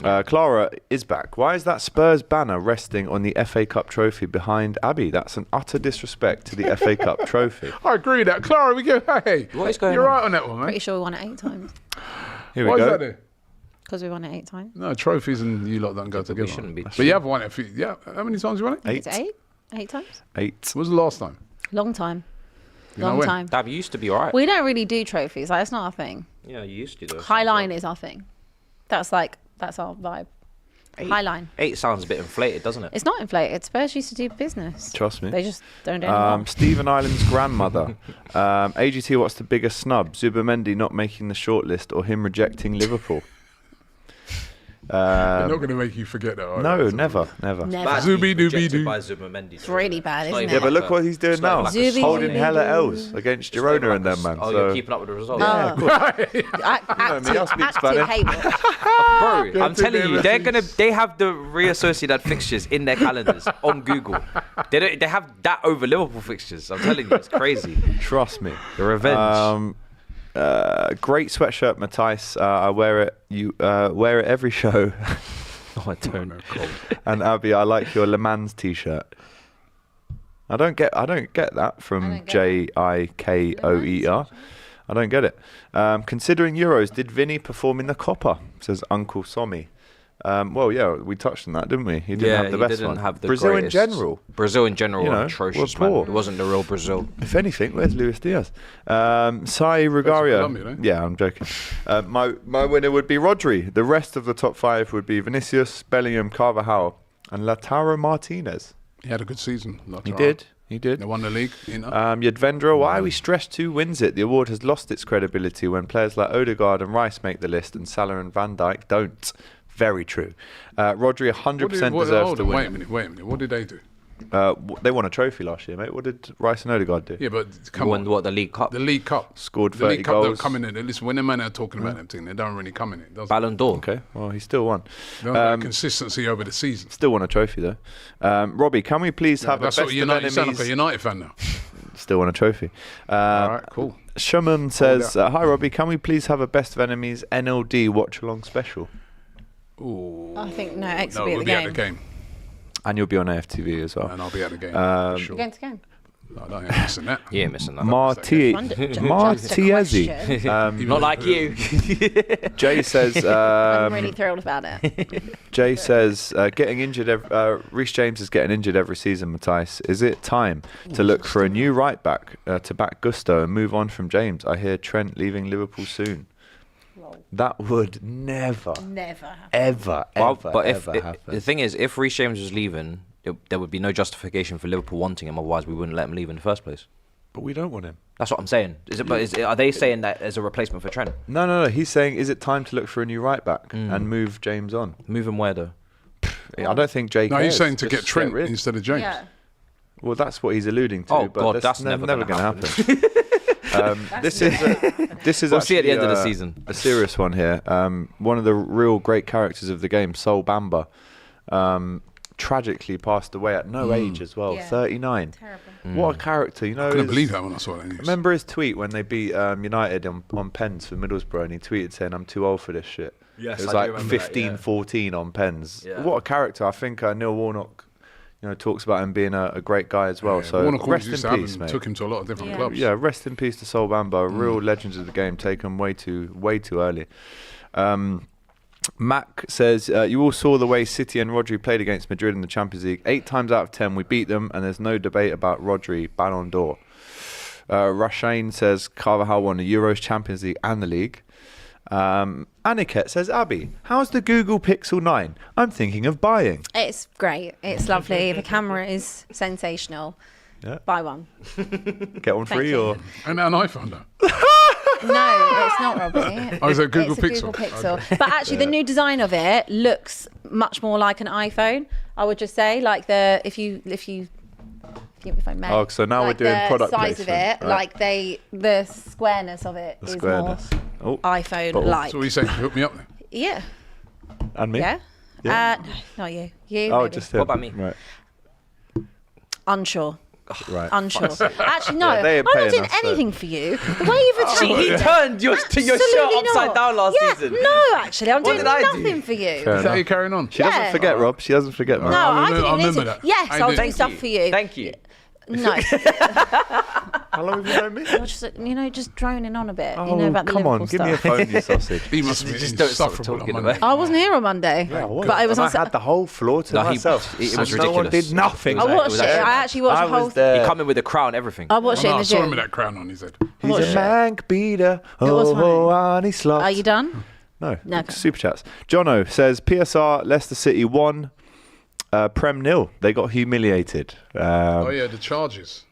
it? Clara is back. Why is that Spurs banner resting on the FA Cup trophy behind Abby? That's an utter disrespect to the FA Cup trophy. I agree with that. Clara, we go, hey. What is going You're on? right on that one, Pretty mate. sure we won it 8 times. Here we Why is go. that there? Because we won it 8 times. No, trophies and you lot don't go together. shouldn't be. But you have won it. Yeah. How many times you won it? Eight. Is it 8? 8 times? 8. When was the last time? Long time. You know Long when? time. Dab, you used to be alright. We don't really do trophies. Like, it's not our thing. Yeah, you used to do. High line is our thing. That's our vibe. High line. 8 sounds a bit inflated, doesn't it? It's not inflated. Spurs used to do business. Trust me. They just don't do it anymore. Stephen Island's grandmother. AGT, what's the biggest snub? Zubimendi not making the shortlist or him rejecting Liverpool? They're not going to make you forget that. are they? No, That's never, never. Never. Bad Zubi being dooby rejected doo. by Zubimendi. It's really bad, It's not isn't even it? Yeah, but look what he's doing it's not now. even like a Zubi- Holding solid- hella L's against it's not even Girona and like them, a- man. Oh, So, you're keeping up with the results. yeah, of course. Active, me, I speak active Spanish. hate watch. Bro, I'm to telling their you, they refuge. have the Real Sociedad fixtures in their calendars on Google. They have that over Liverpool fixtures. I'm telling you, it's crazy. Trust me. The revenge. Great sweatshirt, Matthijs. I wear it. You wear it every show. Oh, I don't know. And Abby, I like your Le Mans t-shirt. I don't get that from don't get Jikoer. I don't get it. Considering Euros, did Vinny perform in the Copa? Says Uncle Somi. Well, yeah, we touched on that, didn't we? He didn't have the best one. Brazil greatest. in general. Brazil in general You were know, atrocious, were man. poor. It wasn't the real Brazil. If anything, where's Luis Diaz? Sai Regaria. Colombia, no? Yeah, I'm joking. My winner would be Rodri. The rest of the top 5 would be Vinicius, Bellingham, Carvajal, and Lautaro Martinez. He had a good season. He did. He did. They won the league. Yadvendra, why are we stressed who wins it? The award has lost its credibility when players like Odegaard and Rice make the list and Salah and Van Dijk don't. Very true. Rodri 100% deserves to win. Wait a minute. What did they do? They won a trophy last year, mate. What did Rice and Odegaard do? Yeah, but come Won on. what, the League Cup? The League Cup. Scored The 30 League Cup don't goals. come in it. Listen, when the men are talking about them thing, they don't really come in it. Does it? Ballon d'Or. Okay, well, he still won. They don't have consistency over the season. Still won a trophy, though. Robbie, can we please have a That's best what of United. You sound like a enemies? United fan now. Still won a trophy. All right, cool. Shaman says, hi, Robbie, can we please have a best of enemies NLD watch-along special? Ooh. I think no, X will No, be at we'll the be game. at the game. And you'll be on AFTV as well. And I'll be at the game. For sure. Again to game. No, I don't think I'm missing that. Yeah, missing that. Martiezi. Question. Not like you. Jay says, I'm really thrilled about it. Jay says, getting injured. Reece James is getting injured every season. Matthijs, is it time to look for a new right back to back Gusto and move on from James? I hear Trent leaving Liverpool soon. That would never, Never. ever, Well, ever, but if ever happen. the thing is, if Reece James was leaving, there would be no justification for Liverpool wanting him. Otherwise, we wouldn't let him leave in the first place. But we don't want him. That's what I'm saying. Are they saying that as a replacement for Trent? No. He's saying, is it time to look for a new right back and move James on? Move him where though? I don't think Jay No, cares. he's saying to Just get Trent rid. instead of James. Yeah. Well, that's what he's alluding to. Oh, but God, that's never never going to gonna happen. This is We'll see at the actually, end of the season. A serious one here. One of the real great characters of the game, Sol Bamba, tragically passed away at no age as well, Yeah. 39. Terrible. What a character, you know. I couldn't his- believe that when I saw that news. Remember his tweet when they beat United on pens for Middlesbrough, and he tweeted saying, "I'm too old for this shit." Yes, it was I do like remember that, 15, yeah. 14 on pens. Yeah. What a character! I think Neil Warnock, talks about him being a great guy as well. Yeah, So Warnock rest used in to have peace, him, mate. took him to a lot of different Yeah. clubs. Yeah, rest in peace to Sol Bamba, real legends of the game, taken way too early. Mac says, you all saw the way City and Rodri played against Madrid in the Champions League. 8 times out of 10 we beat them, and there's no debate about Rodri, Ballon d'Or. Rashane says, Carvajal won the Euros, Champions League and the League. Aniket says, Abby, how's the Google Pixel 9? I'm thinking of buying. It's great. It's lovely. The camera is sensational. Yeah. Buy one. Get one free you. or And an iPhone, though. No, it's not Robbie. Oh, is it a Google It's a Pixel? Google Pixel. But actually, the new design of it looks much more like an iPhone. I would just say, like if you if I may. Oh, so now like we're doing the product size of placement, it, right. like the squareness of it is squareness. more Oh, iPhone-like. So what are you saying? Hook me up then. Yeah. and me? Yeah. Yeah. No, not you. You. Oh, maybe. just What him. about me? Right. Unsure. Right. Unsure. Actually, no. Yeah, they I'm ain't not paying doing us, so- anything for you. The way you've attacked He turned your shirt Absolutely upside not. down last yeah, season. No, actually, I'm What doing did I do? nothing for you. Fair Is that enough. you carrying on? She doesn't Yeah. forget, Rob. She doesn't forget, man. No, I remember- didn't I mean remember to. that. Yes, I I'll did. do Thank stuff you. for you. Thank you. No, How long have you known me? you're just just droning on a bit. Oh, you know about the come on. Liverpool Give me a stuff. phone, you sausage. He must be Just don't stop insufferable talking on about Monday. I wasn't here on Monday, Yeah, I was. but I was And on. I had the whole floor to No, myself. it was No one ridiculous. did nothing. I It was watched it. actually- I actually watched I the whole. was there. He come in with a crown, everything. I watched it in I the saw him gym. with that crown on his head. He's Watch a it. mank beater. was Oh, funny. and he slot. Are you done? No. No. Super chats. Jono says PSR Leicester City 1, Prem 0. They got humiliated. Oh yeah, the charges.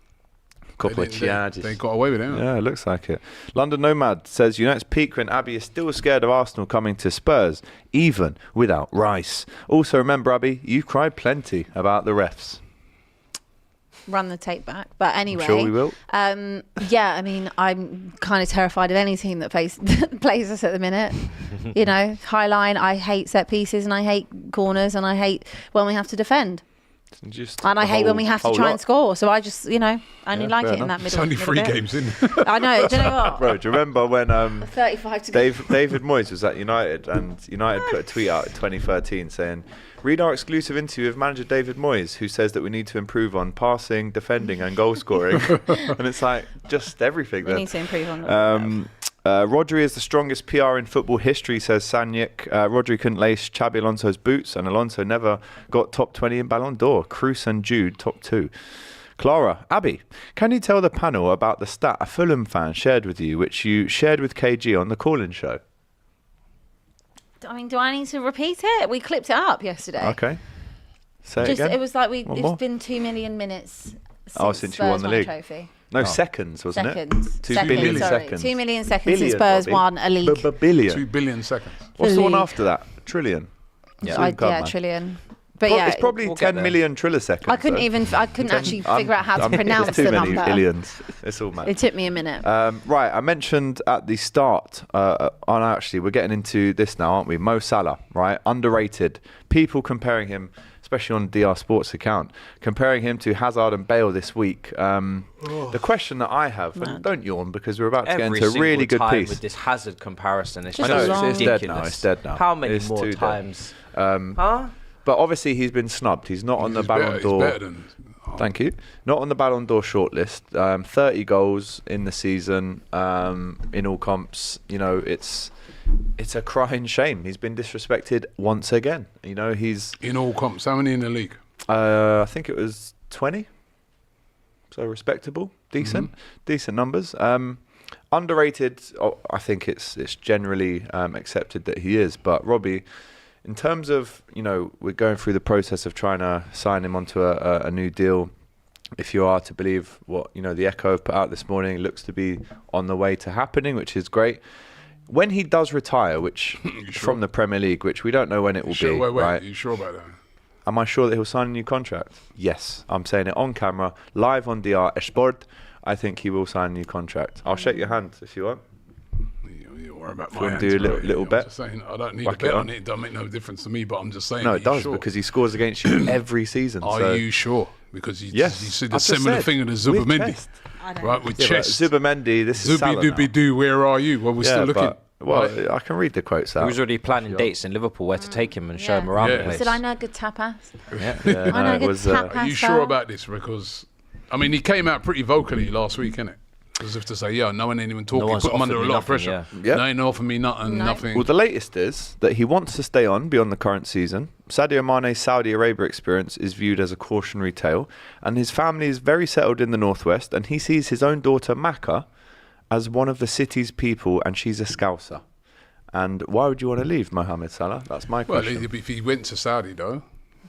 Couple of They charges. got away with it. Yeah, it looks like it. London Nomad says United's peak when Abbey is still scared of Arsenal coming to Spurs, even without Rice. Also, remember, Abbey, you cried plenty about the refs. Run the tape back. But anyway, sure we will. Yeah, I mean, I'm kind of terrified of any team that plays us at the minute. You know, high line. I hate set pieces and I hate corners and I hate when we have to defend. And I hate when we have to try and score. So I just, I only like fair it in enough. that middle. It's only middle 3 bit. games in. I know. Do you know what? Bro, do you remember when 35 to go. David Moyes was at United and United put a tweet out in 2013 saying, read our exclusive interview with manager David Moyes, who says that we need to improve on passing, defending and goal scoring. And it's like, just everything We there. need to improve on that. Rodri is the strongest PR in football history, says Sanyik. Rodri couldn't lace Xabi Alonso's boots, and Alonso never got top 20 in Ballon d'Or. Cruz and Jude, top 2. Clara, Abby, can you tell the panel about the stat a Fulham fan shared with you, which you shared with KG on the call-in show? I mean, do I need to repeat it? We clipped it up yesterday. Okay. Say it Just again. it was like One more? it's been 2 million minutes since you won Spurs the won a league. trophy. No, seconds, wasn't Seconds. it? 2 Seconds, billion sorry. seconds. 2 million seconds Billion, since Spurs Robbie. won a league. Billion. 2 billion seconds. What's the one league. after that? Trillion. Yeah. Soon come, man. Trillion. But yeah, It's probably we'll get 10 there. million trilliseconds. I couldn't actually figure out how to pronounce There's too the many number. billions. It's all mad. It took me a minute. Right, I mentioned at the start, actually, we're getting into this now, aren't we? Mo Salah, right? Underrated. People comparing him, especially on DR Sports account, comparing him to Hazard and Bale this week. The question that I have, and don't yawn because we're about to get Every into a really single good time piece. with this Hazard comparison, it's Just just a long- it's dead ridiculous. now. It's dead now. How many It's more too dead. times? But obviously, he's been snubbed. He's not on the He's Ballon better, d'Or. he's better than. Thank you. Not on the Ballon d'Or shortlist. 30 goals in the season in all comps. It's a crying shame. He's been disrespected once again. He's In all comps, how many in the league? I think it was 20. So respectable, decent numbers. Underrated. I think it's generally accepted that he is. But Robbie, in terms of, we're going through the process of trying to sign him onto a new deal. If you are to believe what, the Echo have put out this morning, it looks to be on the way to happening, which is great. When he does retire, which from the Premier League, which we don't know when it will be, Wait, right? are you sure about that? Am I sure that he'll sign a new contract? Yes. I'm saying it on camera, live on DR Sport. I think he will sign a new contract. I'll shake your hand if you want. You worry about you my wanna hands, do a bro. little I'm bet? just saying, I don't need Whack a bet it on on. it. It don't make no difference to me, but I'm just saying. No, are it you does sure? because he scores against you every season. Are so. you sure? Because you Yes. said I've the just similar said, thing to with Zubimendi. chest. I don't Right, know. with Yeah, but chest. Zubimendi, this is Zubi Salah dooby now. doo, where are you? Well, we're still looking. Well, I can read the quotes He out. was already planning dates in Liverpool where to take him and show Yeah. him around Yeah. the He place. said, I know good tapas. Yeah, I know it good was, tapas. Are you sure about this? Because, I mean, he came out pretty vocally last week, innit? As if to say, yeah, no one ain't even talking. one's Put him under a offered me lot of nothing, pressure. yeah. No, ain't offered me nothing. No. Nothing. Well, the latest is that he wants to stay on beyond the current season. Sadio Mane's Saudi Arabia experience is viewed as a cautionary tale, and his family is very settled in the northwest, and he sees his own daughter Maka as one of the city's people, and she's a Scouser. And why would you want to leave Mohamed Salah? That's my Well, question. if he went to Saudi, though,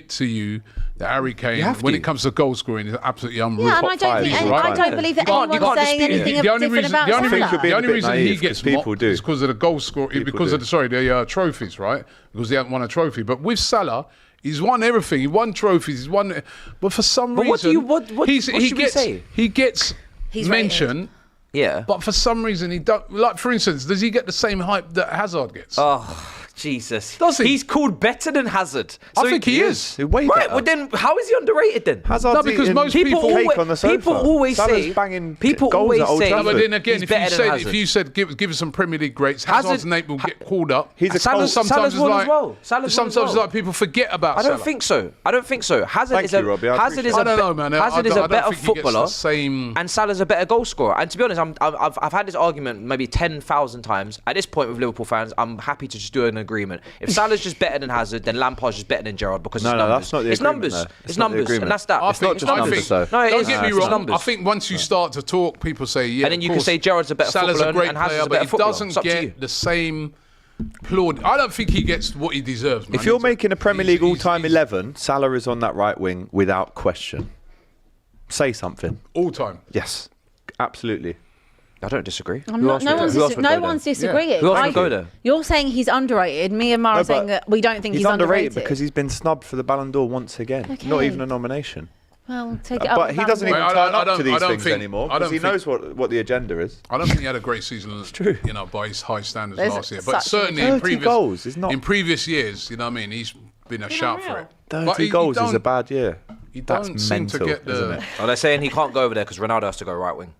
admit to you The Harry Kane, have when to. it comes to goal scoring, is absolutely unreal. Yeah, and I don't, think, five. I don't believe that You can't anyone's saying dispute it. anything The only different reason, about the only Salah. reason, the only bit reason he naive, gets 'cause people mocked do. is because of the goal score, because do. of the trophies, right? Because he hasn't won a trophy. But with Salah, he's won everything. He won trophies. He's won. But for some But reason, what should we say? He gets He's mentioned. Yeah. But for some reason, he don't. Like, for instance, does he get the same hype that Hazard gets? Oh, Jesus. Does he? He's called better than Hazard. I think he is. Way Right, better. well then, how is he underrated then? Hazard's No, because eating most cake people on the sofa. people always Salah's say, banging people goals always at Old say, Trafford. But then again, he's if you better than said, Hazard. give us some Premier League greats, Hazard- Hazard's name will get called up. He's a Salah's- cult. Salah's it's won like as well. Salah's won as sometimes it's well. like people forget about. I don't Salah. think so. I don't think so. Hazard Thank is you, a Robbie. I Hazard is appreciate a I don't know, man. Hazard is I a don't better think he gets footballer, the same. and Salah's a better goal scorer. And to be honest, I've had this argument maybe 10,000 times. At this point with Liverpool fans, I'm happy to just do an agreement. If Salah's just better than Hazard, then Lampard's just better than Gerrard because No, it's no, numbers. that's not the It's agreement, numbers. though. It's It's not the numbers, agreement. and that's that. It's not just numbers, though. No, it Don't is. get me It's wrong. numbers. I think once you start to talk, people say, yeah, And then of you can course, say Gerrard's a better Salah's footballer a great and Hazard's player, a but better he footballer. doesn't It's up to you. get the same applaud. I don't think he gets what he deserves. Man. If you're He's- making a Premier he's- League all-time he's 11, Salah is on that right wing without question. Say something. all time. Yes, absolutely. I don't disagree. I'm not, else no would one's, go? Who else would no go one's then? disagreeing. Who else I- would go there? You're saying he's underrated. Me and Mara No, are saying but that we don't think he's underrated because he's been snubbed for the Ballon d'Or once again. Okay. Not even a nomination. Well, take it up. But with he doesn't Ballon even d'Or. turn I up don't- to these I don't things think- anymore I because don't he think- knows what the agenda is. I don't think he had a great season, true. you know, by his high standards There's last year. But such certainly 30 in previous goals is not- in previous years, you know what I mean, he's been a shout for unreal. it. 30 But he goals is don't- a bad year. He That's don't seem to mental, get the. isn't it? Oh, they're saying he can't go over there because Ronaldo has to go right wing.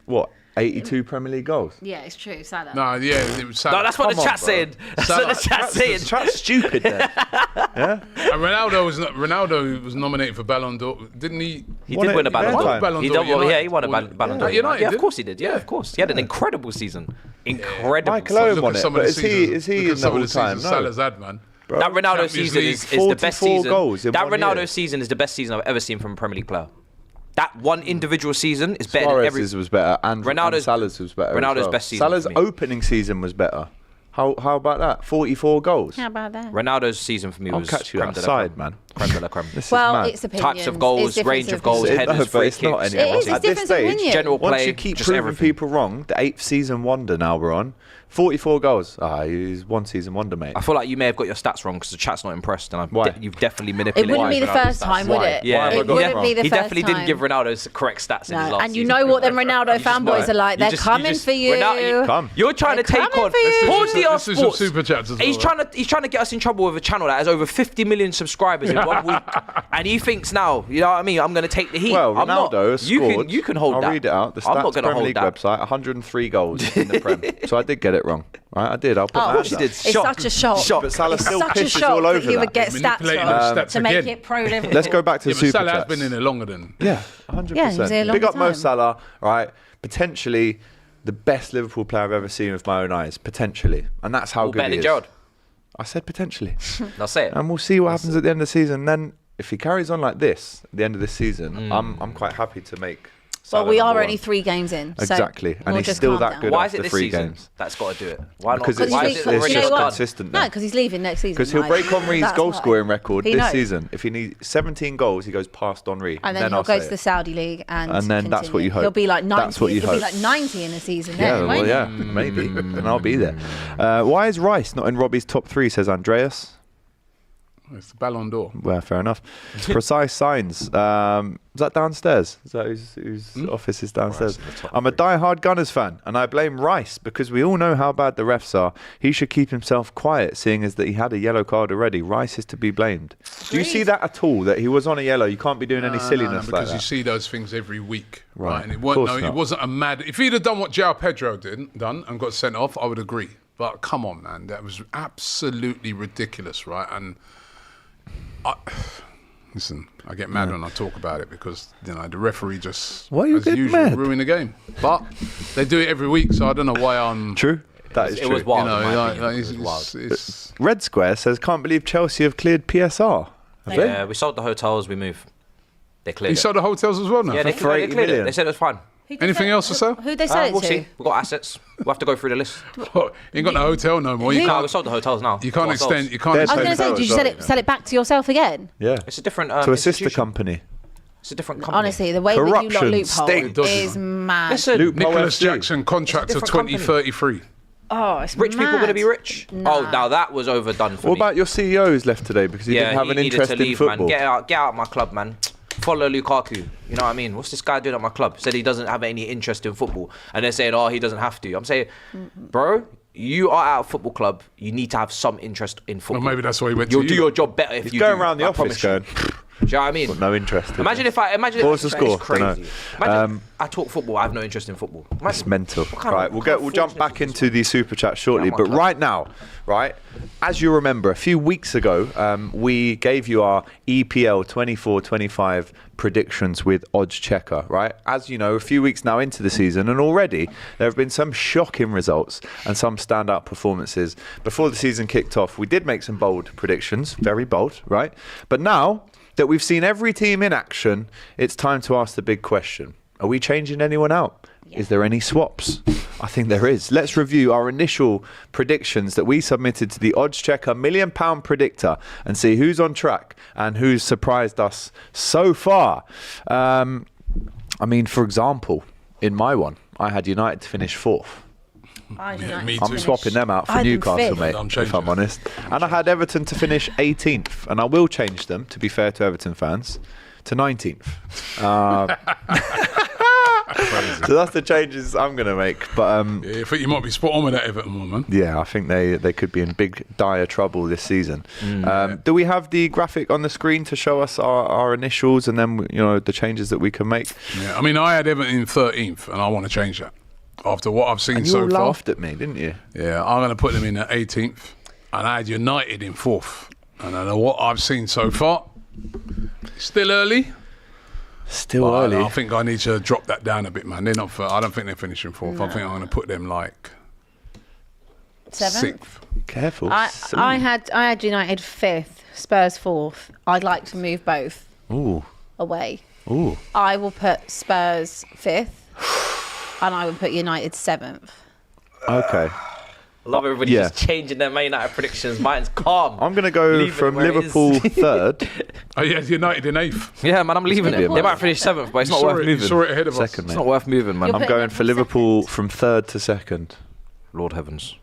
What? 82 Premier League goals? Yeah, it's true. Salah. No, yeah, it was No, that's what the Come on, chat's bro. saying. That's what the chat's saying. That's stupid then. Yeah? And Ronaldo was nominated for Ballon d'Or, didn't he? He Won did it win a Ballon United. d'Or. Ballon He d'Or done well, yeah, United. he won a Won- Ballon d'Or. At United, Yeah, of did? course he did. Yeah, of course. He had an incredible season. Incredible. Michael Owen Look won at it, some of but the is he seasons- in look at the some of the all-time? seasons No. Salah's had, man. Bro. That Ronaldo Champions season League, is the best 44 season. goals in That one Ronaldo year. season is the best season I've ever seen from a Premier League player. That one individual season is better than every. Suarez's was better and Ronaldo's- Salah's was better. Ronaldo's as well. best season Salah's for me. opening season was better. How about that? 44 goals. How about that? Ronaldo's season for me I'll was catch you creme de la outside, creme. man. Creme de la creme. This Well, is mad. it's opinions. Types of goals, It's difference range of goals, opinions. headers, free it's not kicks. anymore. It is, it's At this difference of stage, opinion. General once play, you keep just proving everything. people wrong, the 8th season wonder now we're on. 44 goals. He's one season wonder, mate. I feel like you may have got your stats wrong because the chat's not impressed, and Why? you've definitely It manipulated. wouldn't be the Ronaldo's first stats. time, would Why? it? Yeah, Why have I It got wouldn't that be the he first definitely time. didn't give Ronaldo's correct stats in his No, last and you season. know what them Ronaldo You just know fanboys it. are like. You They're just- coming just- for you. Come. You're trying to They're take coming on. for you. Pause the This is some Sports. super chats as well. He's trying to get us in trouble with a channel that has over 50 million subscribers in 1 week, and he thinks now, you know what I mean? I'm going to take the heat. Well, I'm not. Ronaldo has You scored. can hold I'll that. read it out. The I'm not Stats going to Premier hold League that. website, 103 goals in the Prem. So I did get it wrong. Right, I did. I'll put my Oh, hands she up. did. It's Shock. such a shock. Shock. But Salah It's still such a pisses shock all that over he would that. get stats Manipulating wrong those stats to make again. it pro Liverpool. Let's go back to Yeah, the but super Salah has chats. been in there longer than. Yeah, 100%. Yeah, he was here a Big long up Mo time. Salah, right? Potentially the best Liverpool player I've ever seen with my own eyes. Potentially. And that's how All good better he than is. Gerrard. I said potentially. I'll say it. And we'll see what happens at the end of the season. Then if he carries on like this at the end of this season, I'm quite happy to make Well, Salah we are number only one. 3 games in. So Exactly. And we'll he's just still calm that down. good Why is after it this 3 season? games. That's got to do it. Why not? Because Why it's is it just already you know what? consistent No, now. because he's leaving next season. Because he'll like, break Henry's that's goal why. scoring record He this knows. season. If he needs 17 goals, he goes past Henry. And then he'll I'll go say to it. the Saudi League and then that's what you continue. hope. He'll be like 90. That's what you He'll be hope. like 90 in a season. Yeah, then, well, won't he? yeah, maybe. And I'll be there. Why is Rice not in Robbie's top 3, says Andreas? It's the Ballon d'Or. Well, fair enough. Precise signs. Is that downstairs? Is that whose office is downstairs? I'm a die-hard Gunners fan, and I blame Rice because we all know how bad the refs are. He should keep himself quiet, seeing as that he had a yellow card already. Rice is to be blamed. Do you see that at all? That he was on a yellow? You can't be doing any silliness like because that. you see those things every week, Right. right? And it Of wasn't. course No, it not. wasn't a mad. If he'd have done what João Pedro done and got sent off, I would agree. But come on, man, that was absolutely ridiculous, right? And listen, I get mad when I talk about it because the referee just, Why are you as getting usual, mad? ruin the game. But they do it every week, so I don't know why I'm. True. That is It true. was wild. You know, in my like, opinion. it's, It was wild. it's, Red Square says, can't believe Chelsea have cleared PSR. Have Yeah, we sold the hotels. We moved. They cleared you it. saw the hotels as well now. Yeah, they for 80 cleared it. million. They said it was fine. Anything else to sell? Who'd they sell it We'll to? see. We've got assets. We'll have to go through the list. You ain't got no hotel no more. You No, can't. we sold the hotels now. You can't To extend. ourselves. You can't. There's I was going to say, Hotel did as you well, sell it back to yourself again? Yeah. It's a different To a sister institution. company. It's a different company. Honestly, the way that you lot Corruption loophole stinks. is mad. Listen, Loophole Nicholas FC. Jackson contract to It's a different company. 2033. Oh, it's rich mad. people going to be rich? Nah. Oh, now that was overdone for What me. about your CEO who's left today because he didn't have he an needed interest to in leave, football? man. Get out of my club, man. Follow Lukaku. You know what I mean? What's this guy doing at my club? Said he doesn't have any interest in football. And they're saying, oh, he doesn't have to. I'm saying, bro, you are at a football club. You need to have some interest in football. Well, maybe that's why he went to You'll you. do your job better if He's you going do. around the I office promise you. going, Do you know what I mean? no interest. Imagine if I What was the score? It's crazy. Dunno. Imagine I talk football. I have no interest in football. Imagine. It's mental. What kind of- Right, what kind of we'll jump foolishness back is into the super chat shortly. Yeah, I'm But on club. right now, right, as you remember, a few weeks ago, we gave you our EPL 24-25 predictions with Oddschecker, right? As you know, a few weeks now into the season, and already there have been some shocking results and some standout performances. Before the season kicked off, we did make some bold predictions, very bold, right? But now that we've seen every team in action, it's time to ask the big question. Are we changing anyone out? Is there any swaps? I think there is. Let's review our initial predictions that we submitted to the Oddschecker £1 million predictor and see who's on track and who's surprised us so far. I mean, for example, in my one, I had United to finish fourth. Me I'm too. swapping them out I for had them Newcastle, fifth. mate, I'm if changing I'm them. honest. And I had Everton to finish 18th, and I will change them, to be fair to Everton fans, to 19th. So that's the changes I'm going to make. But Yeah, I think you might be spot on with that Everton one, man. yeah, I think they could be in big, dire trouble this season. Do we have the graphic on the screen to show us our initials and then, you know, the changes that we can make? Yeah, I mean, I had Everton in 13th, and I want to change that after what I've seen And you so all far. laughed at me, didn't you? Yeah, I'm going to put them in at 18th, and I had United in 4th. And I know what I've seen so far. Still early. Still But early. I think I need to drop that down a bit, man. They're not. I don't think they're finishing 4th. I think I'm going to put them like 7th. 6th. Careful. I had United 5th, Spurs 4th. I'd like to move both Ooh. away. Ooh. I will put Spurs 5th, and I will put United 7th. Okay. I love everybody Yeah. just changing their Man United predictions. Mine's calm. I'm going to go Leave it from where it Liverpool is. 3rd. Oh yeah, United in 8th. Yeah, man, I'm leaving it. Liverpool. They might finish 7th, but it's not worth You moving. saw it ahead of us. Second, It's mate. not worth moving, man. You're I'm putting going for Liverpool from 3rd to 2nd. Lord heavens.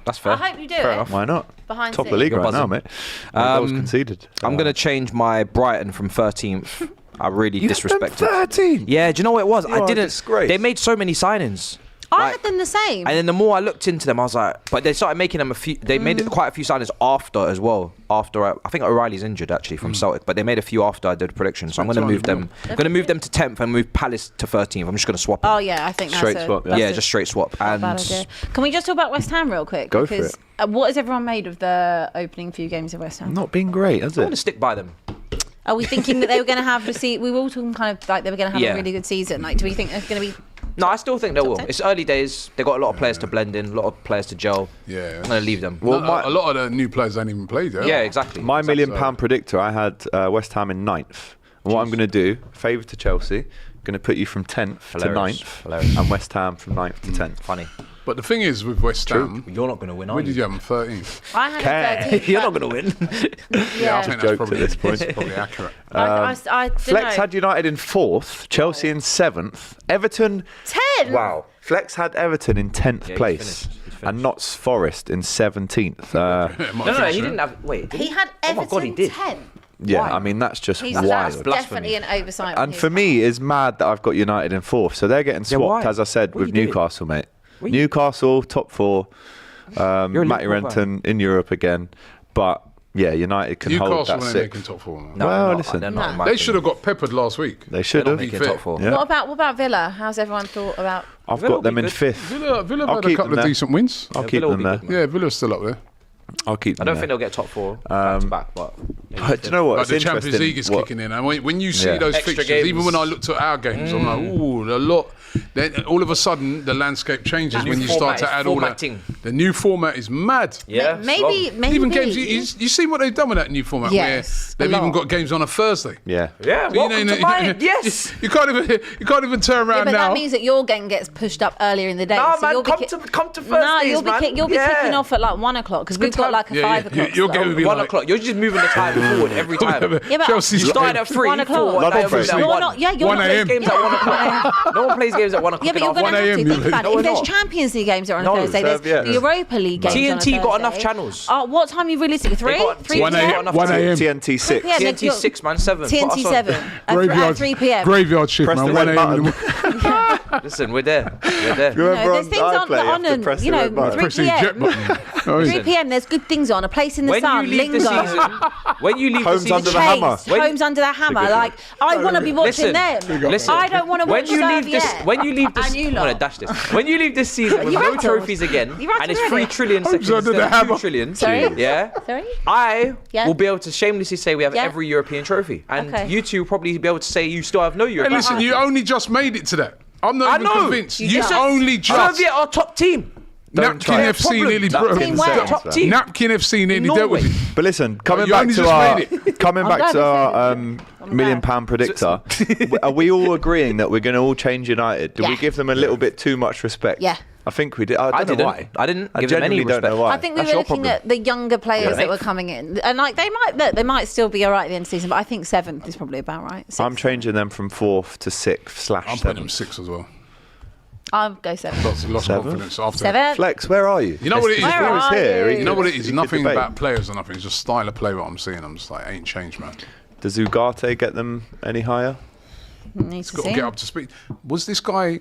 That's fair. I hope you do Fair it. enough. Why not? Behind Top of the City. league You're right now, buzzing. mate. No goals conceded. I'm going to change my Brighton from 13th. I really You had them disrespected. 13? Yeah, do you know what it was? You I are a didn't. disgrace. They made so many signings. I Like- had them the same. And then the more I looked into them, I was like, but they started making them a few. They made quite a few signings after as well. After I think O'Reilly's injured actually from Celtic, but they made a few after I did predictions. So I'm going to move them. I'm going to move them to 10th and move Palace to 13th. I'm just going to swap them. Oh yeah, I think that's Straight a, swap, yeah. that's Yeah, a just straight swap. bad And idea. Can we just talk about West Ham real quick? Go for because, it. What has everyone made of the opening few games of West Ham? Not been great, has I'm going to it? stick by them. Are we thinking that they were going to have we were all talking kind of like they were going to have Yeah. a really good season? Like, do we think there's going to be? No, I still think they will. 10? It's early days. They got a lot of players to blend in, a lot of players to gel. Yeah. I'm going to leave them. Well, a lot of the new players ain't even played yet. Yeah, exactly. My £1 million so. predictor, I had West Ham in 9th. And what I'm going to do, favour to Chelsea, going to put you from 10th Hilarious. to 9th, Hilarious. and West Ham from 9th to 10th. Funny. But the thing is with West Ham, You're not going to win, are where you? did you have them? 13th. I had Okay. 13th, You're not but- going to win. Yeah, I think Joked that's probably at this point. that's probably accurate. I don't Flex know. had United in 4th, Chelsea in 7th, Everton. 10. Wow. Flex had Everton in 10th he's place, finished. He's finished. and Notts Forest in 17th. No, he didn't have. Wait, did He had Oh Everton my God, he did. 10. Yeah, Why? I mean that's just That's wild. Blasphemy. definitely an oversight. on And his for part. me, it's mad that I've got United in 4th, so they're getting swapped, why? as I said, What are with you doing? Newcastle, mate. What are you- Newcastle top 4, You're a Matty Liverpool Renton in Europe again, but yeah, United can hold Newcastle that ain't 6th. making top 4, man. No, Well, they're not. listen. They're not in my They opinion. should have got peppered last week. They should They're have. not making fair. top 4. Yeah. What about Villa? How's everyone thought about? I've Villa got them will in be good. 5th. Villa I'll have had a keep couple them of there. decent wins. I'll Yeah, keep Villa will them be there. good, man. Yeah, Villa's still up there. I'll keep I them don't there. think they'll get top 4 back to back, but But do you know what? Like It's the Champions interesting League is what- kicking in, and when you see Yeah. those Extra fixtures, games. even when I looked at our games, I'm like, ooh, a lot. then all of a sudden the landscape changes New when you format start to is add all formatting. that. The new format is mad. Yeah, Maybe. Even games, you see what they've done with that new format, Yes, where a they've even lot. got games on a Thursday. Yeah. Yeah, welcome to mine. Yes. You can't even turn around But now. that means that your game gets pushed up earlier in the day. Nah, so man, you'll be come to Thursdays, No, you'll be, man. you'll be kicking off at like 1 o'clock because we've got like a 5 o'clock. Your slot. game would be 1 like, o'clock. You're just moving the time forward every time. Yeah, but Chelsea's You started at 3, 1 o'clock. London You're first. You're not. Yeah, you're 1 not. a.m. games at 1 o'clock. No one plays games at 1 o'clock. Yeah, but in you're our going to 1 have to a.m. think about it. No, If we're there's not. Champions League games on a No, Thursday, there's yeah. the Europa League games on a TNT got enough Thursday. channels. What time you realistically? 3? got 3 1 p.m. a.m. 1 a.m. TNT 6. Yeah, TNT 6, man, 7. TNT Put us on. 7 at 3 p.m. Graveyard shift, Press man. the 1 red a.m. in the button. morning. Listen, we're there. We're there. Remember there's on things on iPlayer, you have to and press you the know red button. 3 Pressing jet p.m. button. Oh, 3 p.m. There's good things on. A Place in the When Sun, you leave the Lingo, season, when you leave Homes the season, under the hammer. Chase, Homes Under the Hammer. Like I want to be watching them. Listen, I don't want to watch when you leave this, And you I'm gonna lot. dash this. When you leave this season with You no rattled. trophies again, You rattled and it's already. 3 trillion seconds under the instead of hammer. 2 trillion. Sorry? Yeah. Sorry? I Yeah. will be able to shamelessly say we have Yeah. every European trophy, and Okay. you two will probably be able to say you still have no Hey, European. listen, you only just made it to that. I'm not I even know. convinced. You You just- only just. Soviet are top team. Don't try Napkin it. FC nearly broke. Team where? Top team. Napkin FC nearly dealt with Norway. it. But listen, coming you back only to just our made £1 million predictor, are we all agreeing that we're going to all change United? Did we Yeah. give them a little bit too much respect? Yeah. I think we did. I don't know didn't. why. I didn't I give them any genuinely don't know respect. why. I think we That's were your looking problem. at the younger players Yeah. that were coming in, and like they might still be all right at the end of the season. But I think 7th is probably about right. I'm 6th. changing them from 4th to 6th / I'm putting them 7th. 6 as well. I'll go 7th. Lost 7? confidence after. 7th. Flex, where are you? You know what it is? Where If he was are here, you? You know what it is? he could Nothing debate. about players or nothing. It's just style of play. What I'm seeing, I'm just like, ain't changed, man. Does Ugarte get them any higher? Needs to Got to see. get up to speed. Was this guy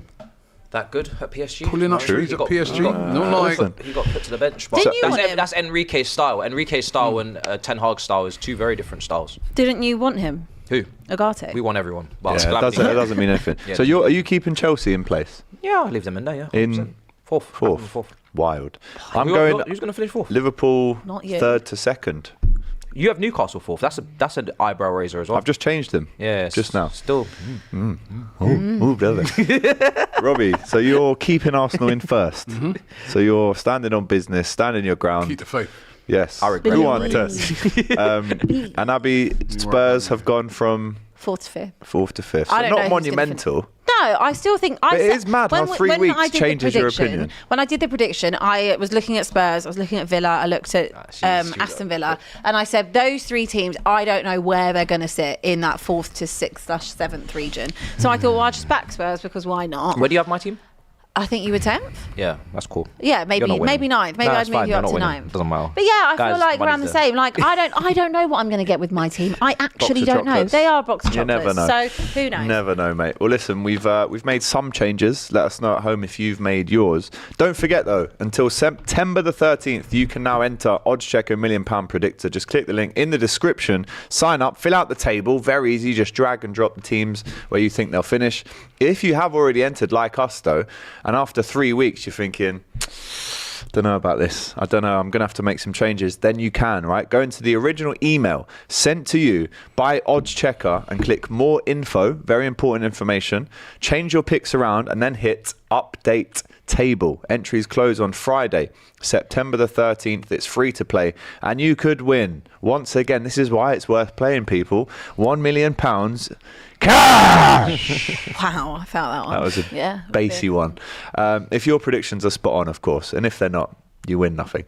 That good at PSG? pulling up No. trees He at got- PSG? he got- No, like listen. He got put to the bench. But Didn't you want him? that's Enrique's style. Enrique's style and Ten Hag's style is two very different styles. Didn't you want him, Who? Ugarte? We want everyone. Well, Yeah, it gladly. doesn't mean anything. Yeah. So are you keeping Chelsea in place? Yeah, I'll leave them in there. Yeah. In 100%. Fourth. Fourth. Wild. I'm Who's going going to finish fourth? Liverpool Not you. 3rd to 2nd. You have Newcastle fourth. That's an eyebrow raiser as well. I've just changed them. yeah, just now. Still, Ooh, brother. Robbie, so you're keeping Arsenal in 1st. So you're standing on business, standing your ground. keep the faith. Yes. I regret Go it. on, Tess. And Abby, Spurs have gone from 4th to 5th. 4th to 5th. I So don't know not who's gonna monumental. No, I still think. But it is mad how 3 weeks I did the changes your prediction- opinion. When I did the prediction, I was looking at Spurs, I was looking at Villa, I looked at she's Aston Villa, and I said those 3 teams, I don't know where they're going to sit in that 4th to 6th / 7th region. So I thought, well, I'll just back Spurs because why not? where do you have my team? I think you were 10th. Yeah, that's cool. Yeah, maybe You're not winning. maybe 9th. Maybe No, I'd it's move fine, you you're up not to winning. 9th. Doesn't matter. But yeah, I Guys, feel like we're around the money's there. same. Like I don't know what I'm going to get with my team. I actually of don't know. chocolates. They are box of You chocolates. never know. So who knows? Never know, mate. Well, listen, we've made some changes. Let us know at home if you've made yours. Don't forget though, until September the 13th, you can now enter Oddschecker £1 million predictor. Just click the link in the description, sign up, fill out the table. Very easy. Just drag and drop the teams where you think they'll finish. If you have already entered, like us though, and after 3 weeks you're thinking, don't know about this. I don't know. I'm going to have to make some changes. Then you can, right? Go into the original email sent to you by Oddschecker and click more info. Very important information. Change your picks around and then hit update table. Entries close on Friday, September the 13th. It's free to play and you could win. Once again, this is why it's worth playing, people. £1 million cash! Wow, I felt that one. That was a yeah, bassy one. If your predictions are spot on, of course, and if they're not, you win nothing.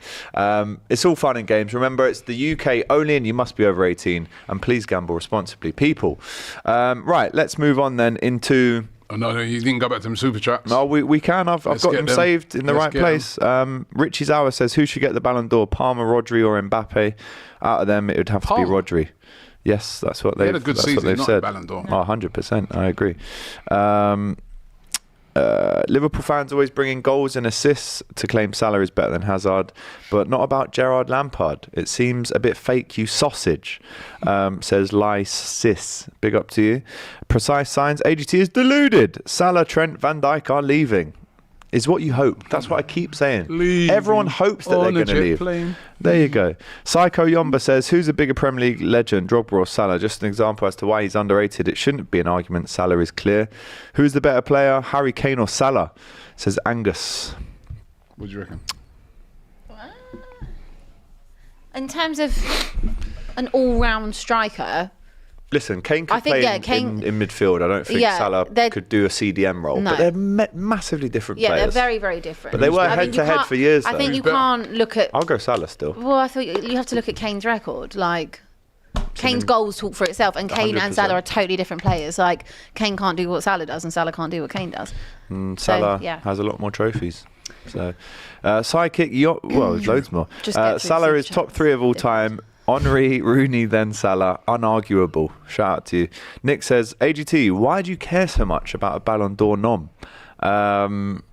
It's all fun and games. Remember, it's the UK only, and you must be over 18. And please gamble responsibly, people. Right, let's move on then into. Oh, no, you didn't go back to them super chats. No, we can. I've Let's got get them them. saved in the Let's right get place. Richie's Hour says, who should get the Ballon d'Or? Palmer, Rodri, or Mbappe? Out of them, it would have to be Palmer. Rodri. Yes, that's what they've, had a good that's season, what they've not said. Ballon d'Or. Oh, 100%. I agree. Liverpool fans always bring in goals and assists to claim Salah is better than Hazard, but not about Gerard Lampard. It seems a bit fake, you sausage, says Lysis. Big up to you. Precise signs, AGT is deluded. Salah, Trent, Van Dijk are leaving. is what you hope. That's what I keep saying. Leave Everyone hopes that they're going to leave. Plane. There you go. Psycho Yomba says, who's a bigger Premier League legend, Drogba or Salah? Just an example as to why he's underrated. It shouldn't be an argument. Salah is clear. Who's the better player, Harry Kane or Salah? Says Angus. What do you reckon? In terms of an all-round striker, Listen, Kane could play in midfield. I don't think Salah could do a CDM role. No. But they're massively different players. Yeah, they're very, very different. But they were head-to-head for years, though. I think you can't look at... I'll go Salah still. Well, I thought you have to look at Kane's record. Like, Kane's goals talk for itself, and Kane 100%. And Salah are totally different players. Like, Kane can't do what Salah does, and Salah can't do what Kane does. Salah has a lot more trophies. So, sidekick, well, there's loads more. Salah is top 3 of all time. Henry, Rooney, then Salah. Unarguable. Shout out to you. Nick says, AGT, why do you care so much about a Ballon d'Or nom? I'm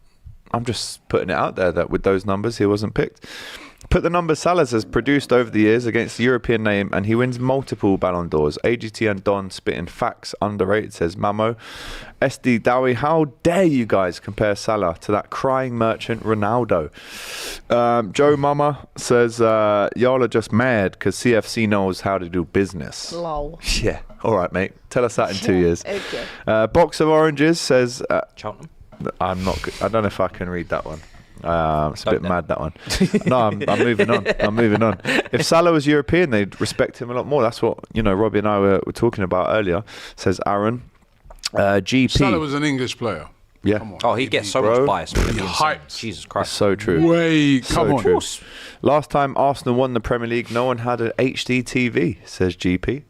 just putting it out there that with those numbers, he wasn't picked. Put the numbers Salah has produced over the years against the European name, and he wins multiple Ballon d'Ors. AGT and Don spitting facts, underrated, says Mamo. SD Dowie, how dare you guys compare Salah to that crying merchant Ronaldo? Joe Mama says, y'all are just mad because CFC knows how to do business. Lol. Yeah, all right, mate. Tell us that in 2 years. Okay. Box of Oranges says... Cheltenham? I don't know if I can read that one. It's a bit mad, that one. No, I'm moving on. If Salah was European, they'd respect him a lot more. That's what Robbie and I were talking about earlier, says Aaron. GP. Salah was an English player. Yeah. Come on. Oh, he gets so much bias. Hyped. Jesus Christ. That's so true. Come on. True. Last time Arsenal won the Premier League, no one had an HD TV, says GP.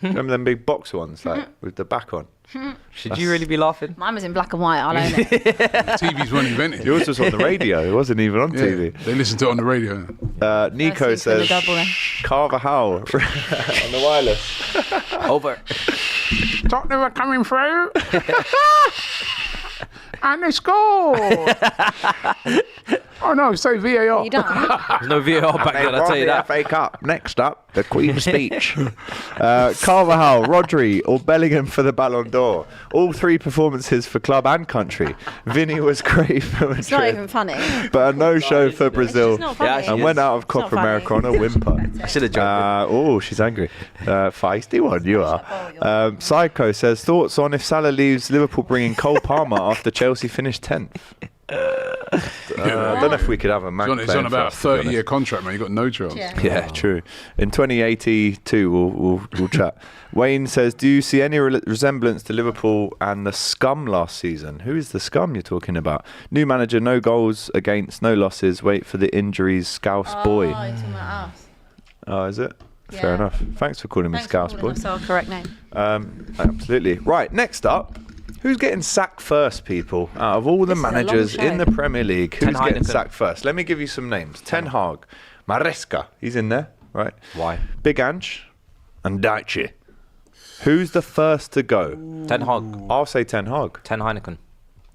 Remember them big box ones, like with the back on? Should you really be laughing? Mine was in black and white, I'll own it. TVs weren't invented. Yours was on the radio. It wasn't even on TV. They listened to it on the radio. Nico says, Carvajal on the wireless. Over. Tottenham are coming through. And they scored. Oh no, say VAR. You done? There's no VAR back then, I'll tell you that. FA Cup. Next up, the Queen's speech. Carvajal, Rodri, or Bellingham for the Ballon d'Or. All 3 performances for club and country. Vinny was great for Madrid. It's not even funny. But a no-show for Brazil. It's not funny. And went out of Copa America on a whimper. I should have jumped. She's angry. Feisty one, you are. Psycho says, thoughts on if Salah leaves Liverpool bringing Cole Palmer after Chelsea finished 10th? I don't know if we could have a man. It's on about a 30-year contract, man. You got no chance. Yeah, true. In 2082, we'll chat. Wayne says, do you see any resemblance to Liverpool and the scum last season? Who is the scum you're talking about? New manager, no goals against, no losses. Wait for the injuries. Scouse boy. Oh, you're talking about us. Oh, is it? Yeah. Fair enough. Thanks for calling me Scouse boy. That's our correct name. Absolutely. Right, next up. Who's getting sacked first, people? Out of all the managers in the Premier League, who's getting sacked first? Let me give you some names. Ten Hag, Maresca, he's in there, right? Why? Big Ange and Daichi. Who's the first to go? Ten Hag. I'll say Ten Hag. Ten Heineken.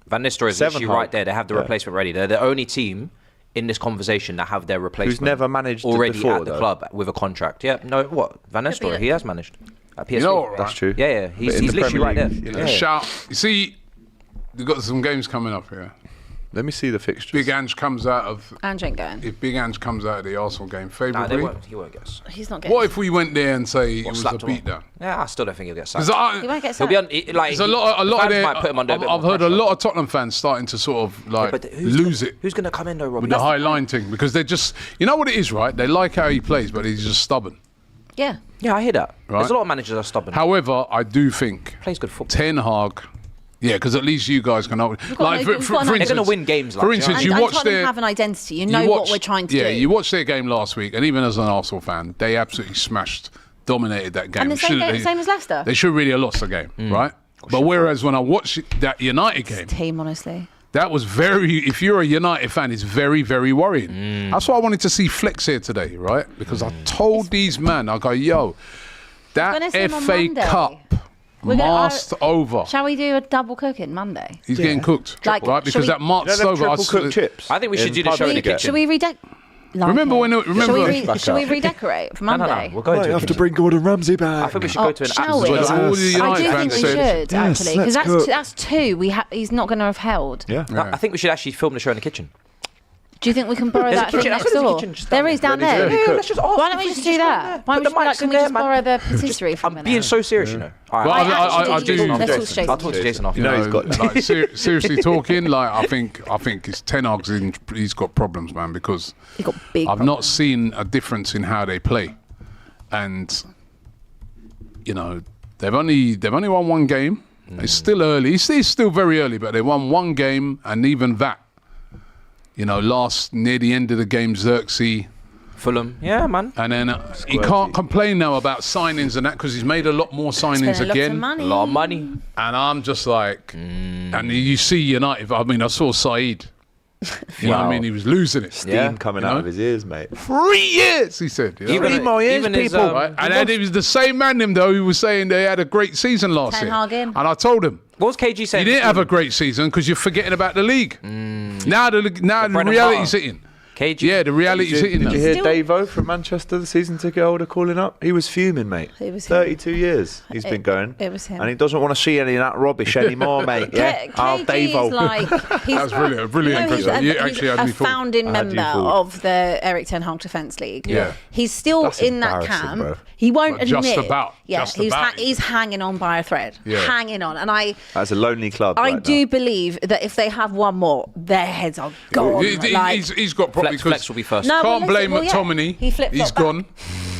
Van Nistelrooy is literally right there. They have the replacement ready. They're the only team in this conversation that have their replacement. Who's never managed already before, at the club with a contract. Yeah, no, what? Van Nistelrooy, he has managed. At PSV. You know what, right? That's true. Yeah, he's literally right there. Shout. You see, they've got some games coming up here. Let me see the fixtures. Big Ange comes out of... Ange ain't going. If Big Ange comes out of the Arsenal game favourably... he won't get sacked. He's not getting. What if we went there and say it was a beatdown? Yeah, I still don't think he'll get sacked. He won't get sacked. There's a lot of there, might put him under I've heard a lot of Tottenham fans starting to sort of lose it. Who's going to come in though, Robbie? With the high line thing, because they're just... You know what it is, right? They like how he plays, but he's just stubborn. Yeah. Yeah, I hear that. Right? There's a lot of managers that are stubborn. However, I do think... Plays good football. Ten Hag... Yeah, because at least you guys can... Like, for instance, they're going to win games. For instance, you watch their... have an identity. You know what we're trying to do. Yeah, you watched their game last week, and even as an Arsenal fan, they absolutely dominated that game. And the same as Leicester. They should really have lost the game, right? But whereas when I watched that United game... Team, honestly. That was very... If you're a United fan, it's very, very worrying. That's why I wanted to see Flex here today, right? Because I told these men, I go, yo, that FA Cup... over. Shall we do a double cooking Monday? He's getting cooked, right? Because that Mark Stover... triple cooked chips. I think we should do the show in the kitchen. Should we like Remember it. when it- remember- Should we redecorate for No, Monday? we'll go to a kitchen. bring Gordon Ramsay back. I think we should go to an shall we? Well, all the I United do think fans we said- should, Yes, actually, because let's that's two. He's not going to have held. Yeah. I think we should actually film the show in the kitchen. Do you think we can borrow There's a that thing kitchen. I next thought there's a door? kitchen just There down is there. down there. Yeah, let's just ask. Why don't we just do that? Why don't we mics can in we there, just man. borrow the patisserie from I'm being so serious, you know. All Well, right. I do. Let's talk to Jason. I'll talk to Jason after. You know he's got- like, seriously talking. Like I think it's Ten Hag's he's got problems, man. Because He's got big I've not problems. seen a difference in how they play, and you know they've only won one game. It's still early. It's still very early, but they won one game, and even that, you know, near the end of the game, Xerxes. Fulham. Yeah, man. And then he can't complain now about signings and that because he's made a lot more Spent signings a lot again. of money. A lot of money. And I'm just like, and you see United. I mean, I saw Said. You know what I mean? He was losing it. Steam Yeah. coming You out know? of his ears, mate. 3 years, he said. You know? Even- 3 more years, even his, people. Right? And it was the same man, him though, who was saying they had a great season last Ten year. Hag in. And I told him, What was KG saying? you didn't have a great season because you're forgetting about the league. Now the bread and reality's butter. hitting. KG. Yeah, the reality's hitting Did now. you hear Still- Davo from Manchester, the season ticket holder, calling up? He was fuming, mate. It was him. 32 years he's been going. it was him. And he doesn't want to see any of that rubbish anymore, mate. Yeah. KG's Davo. like he's That was brilliant, brilliant He's impression. You he's actually had a me fooled. founding I had you member fooled. of the Eric Ten Hag Defence League. Yeah. He's still That's in that embarrassing, camp. bro. He won't But just admit. about, Yeah, just about. he's hanging on by a thread. Yeah. Hanging on, and I That's a lonely club. I right do now. believe that if they have one more, their heads are gone. He's got problems. Flex will be first. No, Can't well, blame listen, well, yeah. McTominay. He flip-flopped He's back. gone.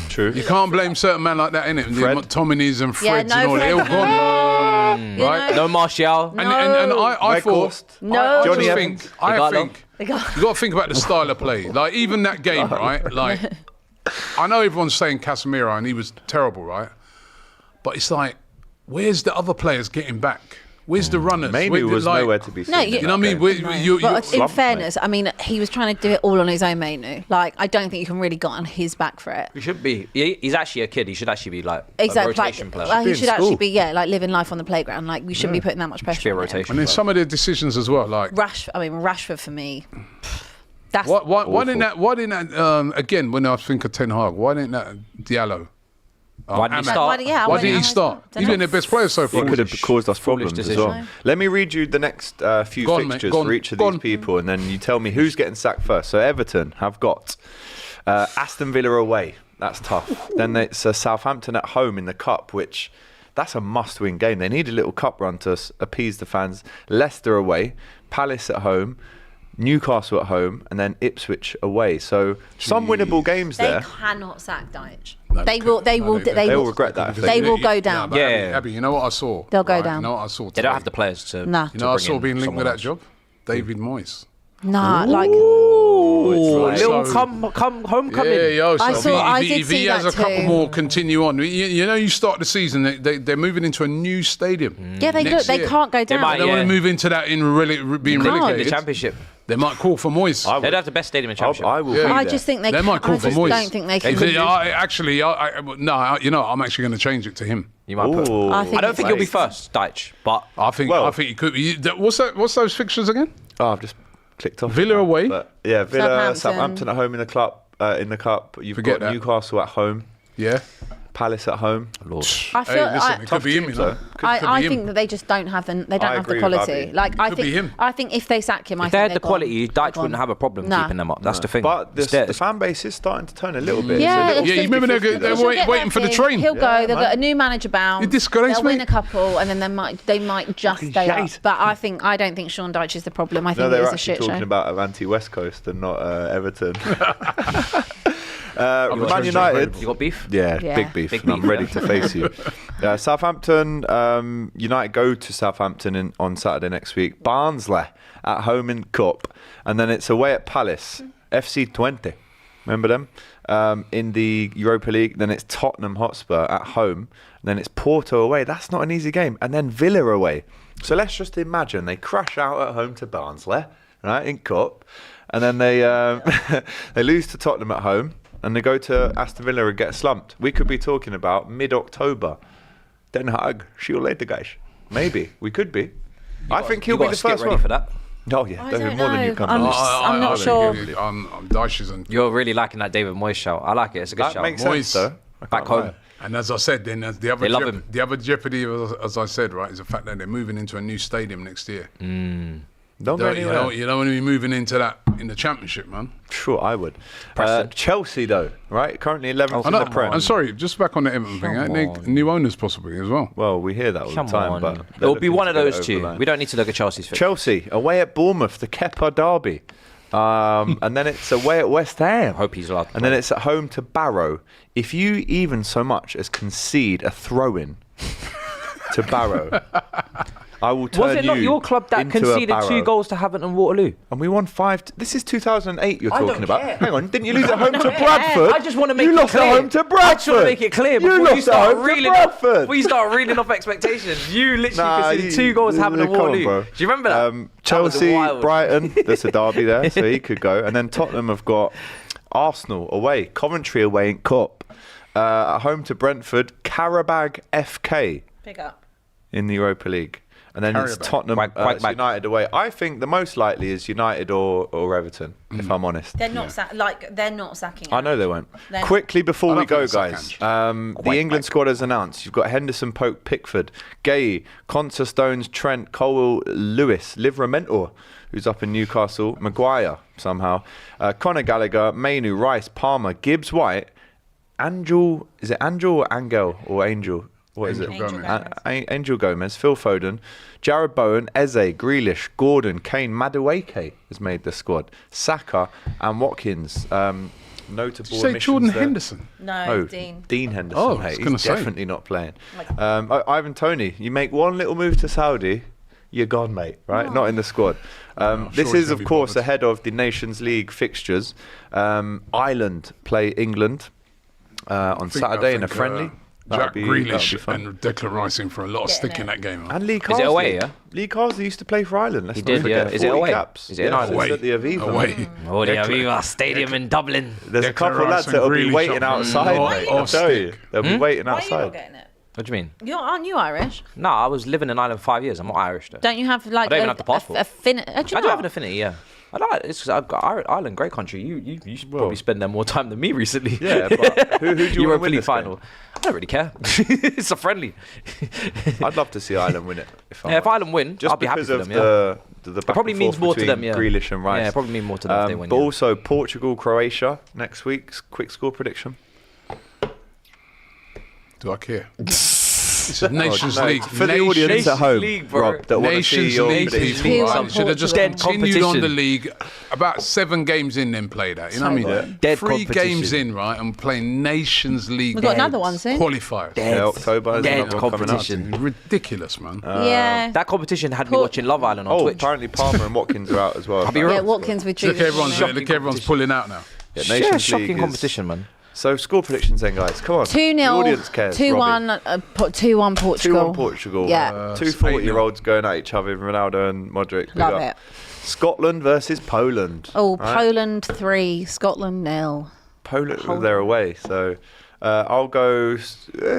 True. You can't blame certain men like that, innit? The Fred? McTominays and Yeah, Freds no and all that. They're all Fred. gone. You Right? know? No Martial. And I thought, Weghorst. No. I Johnny just Evans. think, I Igalo. think you got to think about the style of play. Like even that game, right? Like I know everyone's saying Casemiro and he was terrible, right? But it's like, where's the other players getting back? Where's the runners? Mainly Where the, was like, nowhere to be seen. No, in you You know what I that mean? game. But in slumped, fairness, I mean, he was trying to do it all on his own, mate. Like, I don't think you can really get on his back for it. He should be. He's actually a kid. He should actually be like Exactly. a rotation player. Like, be he in should actually school. be, like living life on the playground. Like, we shouldn't be putting that much pressure Should be a on him. rotation. And then some of the decisions as well, like Rashford for me. That's why didn't that again when I think of Ten Hag, why didn't that Diallo? Why didn't he Ahmed. start? Why didn't he start? He's been their best player so He far. could have caused us Foolish problems as decision. well. Let me read you the next few Go on, mate. fixtures Go on. for each of Go these on. people, and then you tell me who's getting sacked first. So Everton have got Aston Villa away. That's tough. Then it's Southampton at home in the Cup, which that's a must-win game. They need a little cup run to appease the fans. Leicester away, Palace at home, Newcastle at home, and then Ipswich away. So some winnable games they there. cannot sack Dyche. No, They will They'll regret that if They will go down. But Yeah. Abby, you know what I saw? They'll go Right, down. You know what I saw They today? don't have the players to. Nah. You know what I to saw bring being in linked with that someone job? David Moyes. Nah, like Ooh, It's little like- come homecoming. Yeah, yo. So I if did he see has that a couple too. more continue on, you know, you start the season, they're moving into a new stadium. yeah, they next they year. can't go down. might, They want Yeah. to move into that in being can't. In relegated. the championship. They might call for Moyes. I They'd would. have the best stadium in I championship. will Yeah. be I there. just think They might call I for just Moyes. don't think they can. No, you know, I'm actually going to change it to him. You might put. Ooh. I think I don't think he'll be it's- first, Dyche, but I think he could be. What's those fixtures again? Oh, I've just clicked off. Villa away? But yeah, Villa, Southampton. Southampton at home in the club. You've Forget got that. Newcastle at home, Yeah. Palace at home. Lord. I feel. Hey, listen, it I, could be him, you know. Could I be him. think that they just don't have the. They don't I have the agree with quality. Abby. Like I Could think. be him. I think if they sack him, I If they think had they're the quality, gone. Dyche wouldn't have a problem Nah. keeping them up. That's the thing. But It's the there. fan base is starting to turn a little bit. Yeah, It's a little it's Yeah, you remember 50-50 they're though. She'll wait- get waiting for the their train. thing. He'll Yeah, go. They'll man. get a new manager bound. You disgrace They'll win me. a couple, and then they might just stay up. shite. But I don't think Sean Dyche is the problem. I No, think they're it is a actually shit talking show. about Avanti West Coast and not Everton. got Man treasure United. available. You got beef? Yeah, Yeah. big beef. Big and I'm beef. ready to face you. Southampton, United go to Southampton on Saturday next week. Barnsley at home in Cup. And then it's away at Palace. FC 20. Remember them? In the Europa League. Then it's Tottenham Hotspur at home. And then it's Porto away. That's not an easy game. And then Villa away. So let's just imagine they crash out at home to Barnsley, right, in Cup. And then they they lose to Tottenham at home. And they go to Aston Villa and get slumped. We could be talking about mid-October. Den Hag, see you later, guys. Maybe. We could be. I think he'll be the skip first ready one. for that. Oh yeah, I they're don't more than know. you come. I'm not sure. I'm Dyches and You're really liking that David Moyes shout. I like it. It's a good That shout. makes Moyes. sense though. I Back can't home. lie. And as I said, then the They love him. other jeopardy, as I said, right, is the fact that they're moving into a new stadium next year. Don't go anywhere. You don't want to be moving into that in the Championship, man. Sure, I would. Preston. Chelsea though, right? Currently 11th in the Prem. I'm sorry, just back on the Everton thing. Come on. New owners possibly as well. Well, we hear that all Come the time, on. but It'll be one of they're those looking to get it over two. the line. We don't need to look at Chelsea's fixture. Chelsea away at Bournemouth, the Kepa derby, and then it's away at West Ham. Hope he's allowed to And then play. it's at home to Barrow. If you even so much as concede a throw-in to Barrow, I will turn Was it not you your club that into a conceded Barrow. 2 goals to Havant and Waterloo? And we won 5. This is 2008 you're I don't talking about. care. Hang on, didn't you lose at home to Bradford? I just want to make you it lost clear. at home to Bradford. I just want to make it clear You before you lost at start home to reeling Bradford. before you start reeling off expectations. You literally conceded 2 goals to Havant and come on, Waterloo. bro. Do you remember that? That was Chelsea, wild. Brighton, there's a derby there, so he could go. And then Tottenham have got Arsenal away, Coventry away in Cup, at home to Brentford, Karabag FK Pick up. in the Europa League. And then it's Karabag. Tottenham, Quack, it's United away. I think the most likely is United or Everton, if I'm honest. They're not they're not sacking. I know they won't. They're Quickly before I we don't go, think they'll guys, sack the England squad is announced. You've got Henderson, Pope, Pickford, Gay, Conser, Stones, Trent, Colwell, Lewis, Livramento, who's up in Newcastle, Maguire somehow, Conor Gallagher, Mainu, Rice, Palmer, Gibbs, White, Angel. Is it Angel or Angel or Angel? What is Angel it? Gomez. Angel Gomez, Phil Foden, Jared Bowen, Eze, Grealish, Gordon, Kane, Madueke has made the squad. Saka and Watkins. Notable Did you say omissions Jordan there. Henderson? No, Oh, Dean. Henderson. Oh, I Hey, was he's gonna say. definitely not playing. Ivan Toney, you make one little move to Saudi, you're gone, mate. Right? Not in the squad. This sure is, he's of gonna be course, bothered. ahead of the Nations League fixtures. Ireland play England on Saturday in a friendly. That'll Jack be- that'll be Grealish fun. and Declan Rice in for a lot of Getting stick in it. that game. And Lee Is Carsley. it away, yeah? Lee Carsley used to play for Ireland. Let's He not did, forget. yeah. Is it 40 away? caps. Is it in Yeah, Ireland? it's at the Aviva. Away. Oh, the Declan- Aviva Stadium in Dublin. There's a Declan couple of Rice lads and that'll be Grealish waiting up outside, north mate. or I'll tell you. stick. They'll be waiting Why are you not outside. getting it? What do you mean? Aren't you Irish? No, I was living in Ireland 5 years. I'm not Irish though. Don't you have like I don't even have the passport. I I do have an affinity, yeah. I like it. It's 'cause I've got Ireland, great country. You should probably spend there more time than me recently. Yeah, but who do you want to Europa win League this final. game? I don't really care. It's a friendly. I'd love to see Ireland win it. If Yeah, if Ireland win, just I'll be happy because for of them. Yeah. the back probably and means forth more to between them, yeah. Grealish and Rice. Yeah, it probably mean more to them if they win, But yeah. also Portugal, Croatia next week's quick score prediction. Do I care? This is Nations No, League. for the audience at home, League, bro. Rob, that want to see Nations your League prediction. Who people. on Right? Should have just Portugal? continued on the Competition. league. About 7 games in, then play that. You know what I mean? Dead 3 competition. games in, right, and playing Nations League. We've got another one soon. Qualifiers. Yeah, October is Dead another one coming up. competition. Ridiculous, man. Yeah. That competition had me Port- watching Love Island on Oh, Twitch. apparently Palmer and Watkins are out as well. be Yeah, real. Watkins with Look, everyone's Shocking pulling out now. Yeah, Yeah, Nations shocking League is- competition, man. So score predictions then, guys. Come on. 2-0. The audience cares. 2-1. 2-1 Portugal. 2-1 Portugal. Yeah. Two 40-year-olds going at each other, Ronaldo and Modric. Big Love up. it. Scotland versus Poland. Oh, Right? Poland 3, Scotland 0. Poland, they're away. So I'll go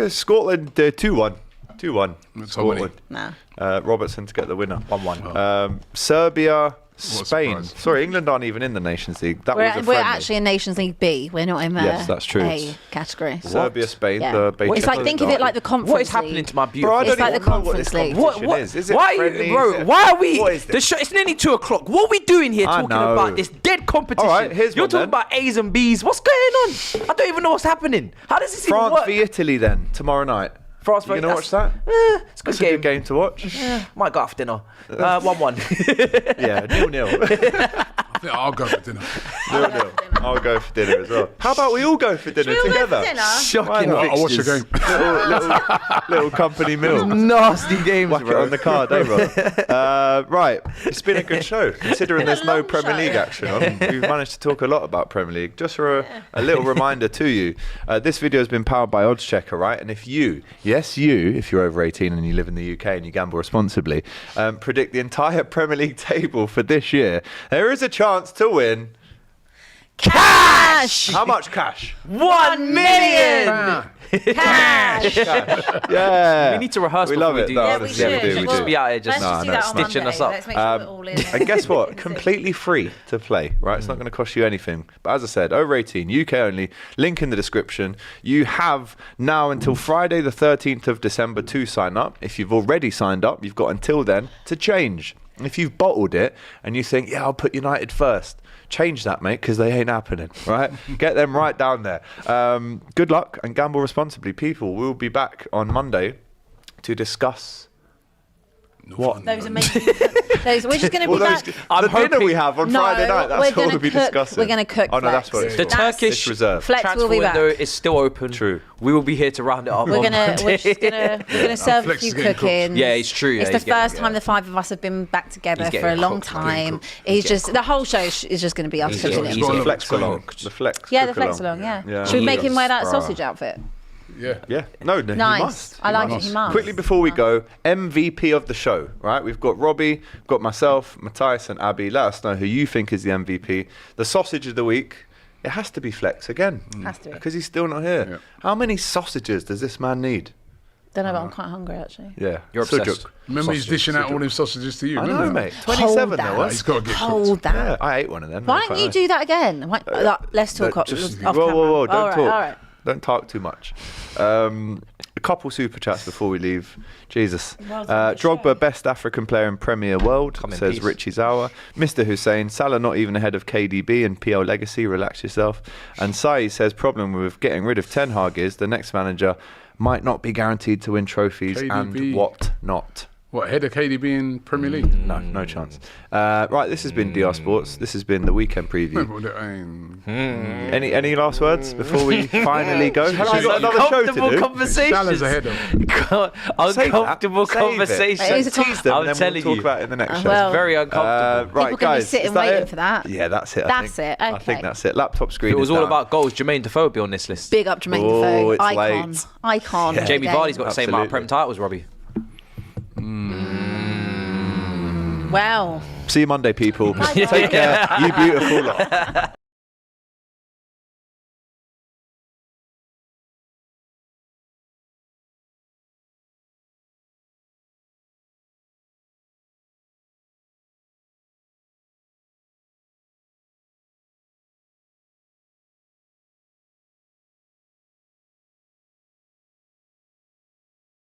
Scotland 2-1. 2-1. That's how many? Scotland. Nah. Robertson to get the winner. 1-1. Serbia, Spain. surprise. Sorry, England aren't even in the Nations League. That was a We're friendly. actually in Nations League B. We're not in the Yes, that's true. A category. Serbia, Spain. Yeah. The beta It's like, think of it like the conference What is happening league. to my Bro, beautiful? I don't It's like even the know what this Conference League. competition is. Is it why, friendly? bro? Is it- Why are we? What is this? It's nearly 2 o'clock. What are we doing here I talking know. about this dead competition? All right, here's You're one talking then. about A's and B's. What's going on? I don't even know what's happening. How does this even France work? v Italy then tomorrow night. France You v- gonna watch that? It's a good It's a game. good game to watch. Might go after dinner. 1-1. Yeah, 0-0. I think I'll go for dinner. 0-0. I'll go for dinner as well. How about we all go for dinner Should we all go together? for dinner? Shocking Why not? I'll watch the fixtures. game. little company meal. Nasty games, Whack it bro. on the card, eh, Rob? Right, it's been a good show. Considering there's no long Premier show. League action on, we've managed to talk a lot about Premier League. Just for a little reminder to you, this video has been powered by Oddschecker, right? And if you, yes you, if you're over 18 and you live in the UK and you gamble responsibly, predict the entire Premier League table for this year, there is a chance to win Cash! How much cash? 1 million! Cash! Yeah. We need to rehearse We before love we it. do No, that. Yeah, honestly, we we should. do. We Just do. be out here just Let's just do that on stitching Monday. us up. Let's make sure we're all in. And guess what? Completely free to play, right? It's not going to cost you anything. But as I said, over 18, UK only. Link in the description. You have now until Friday, the 13th of December to sign up. If you've already signed up, you've got until then to change. If you've bottled it and you think, yeah, I'll put United first, change that, mate, because they ain't happening, right? Get them right down there. Good luck and gamble responsibly. People, we'll be back on Monday to discuss what? Those amazing. We're just going to be back. The dinner we have on Friday night, that's what we'll be discussing. We're going to cook. Oh, no, that's Flex. what it's The called. Turkish It's reserved. Flex transfer will be back. window is still open. True. We will be here to round it up. We're on gonna Monday. serve a Flex few is getting cooked. cookings. Yeah, it's true. It's Yeah, the first time the five of us have been back together He's for a getting long cooked, time. getting He's just the whole show is just going to be us He's cooking getting- it. he's The getting flex along. cooked. The flex. Yeah, the cook flex along. Yeah. Yeah. Should we make him wear that Yes, sausage outfit? Yeah. Yeah. No, he Nice. must. I like He it. He must. Quickly before we go, MVP of the show, right? We've got Robbie, we've got myself, Matthias and Abby. Let us know who you think is the MVP. The sausage of the week, it has to be Flex again. Has to be. Because he's still not here. Yeah. How many sausages does this man need? Don't know, but I'm quite hungry actually. Yeah. You're Sujuk. obsessed. Remember he's dishing out all them sausages to you. I know, remember? mate. 27 there that. was. He's got to get cooked. Hold that. Yeah, I ate one of them. Why They were don't you quite do that again? Let's talk off Just, off whoa, camera. whoa, whoa, don't All right, talk. all right. Don't talk too much. A couple super chats before we leave. Jesus. Well done, Drogba, best African player in Premier World, Come in says peace. Richie Zawa. Mr. Hussein, Salah not even ahead of KDB and PL Legacy, relax yourself. And Sai says, problem with getting rid of Ten Hag is the next manager might not be guaranteed to win trophies and KDB. what not. What, head of KDB in Premier League? No chance. Right, this has been DR Sports. This has been the weekend preview. Remember that, Any last words before we finally go? Have you got another show to Uncomfortable do? conversations. Salah's ahead of him. Uncomfortable Save it. conversations. It is a Tease them, I'm and then telling we'll talk you. about it in the next show. well, Very uncomfortable. Right, People can be guys, sitting is that waiting it? for that. Yeah, that's it. I That's think. it, I okay. think that's it. Laptop screen. If it was is all down. about goals, Jermaine Defoe would be on this list. Big up Jermaine Oh, Defoe. it's Icon. late. Icon. Yeah. Jamie Again. Vardy's got the same amount of Absolutely. Prem titles, Robbie. Wow. See you Monday, people. Bye, Take guys. care. You beautiful lot.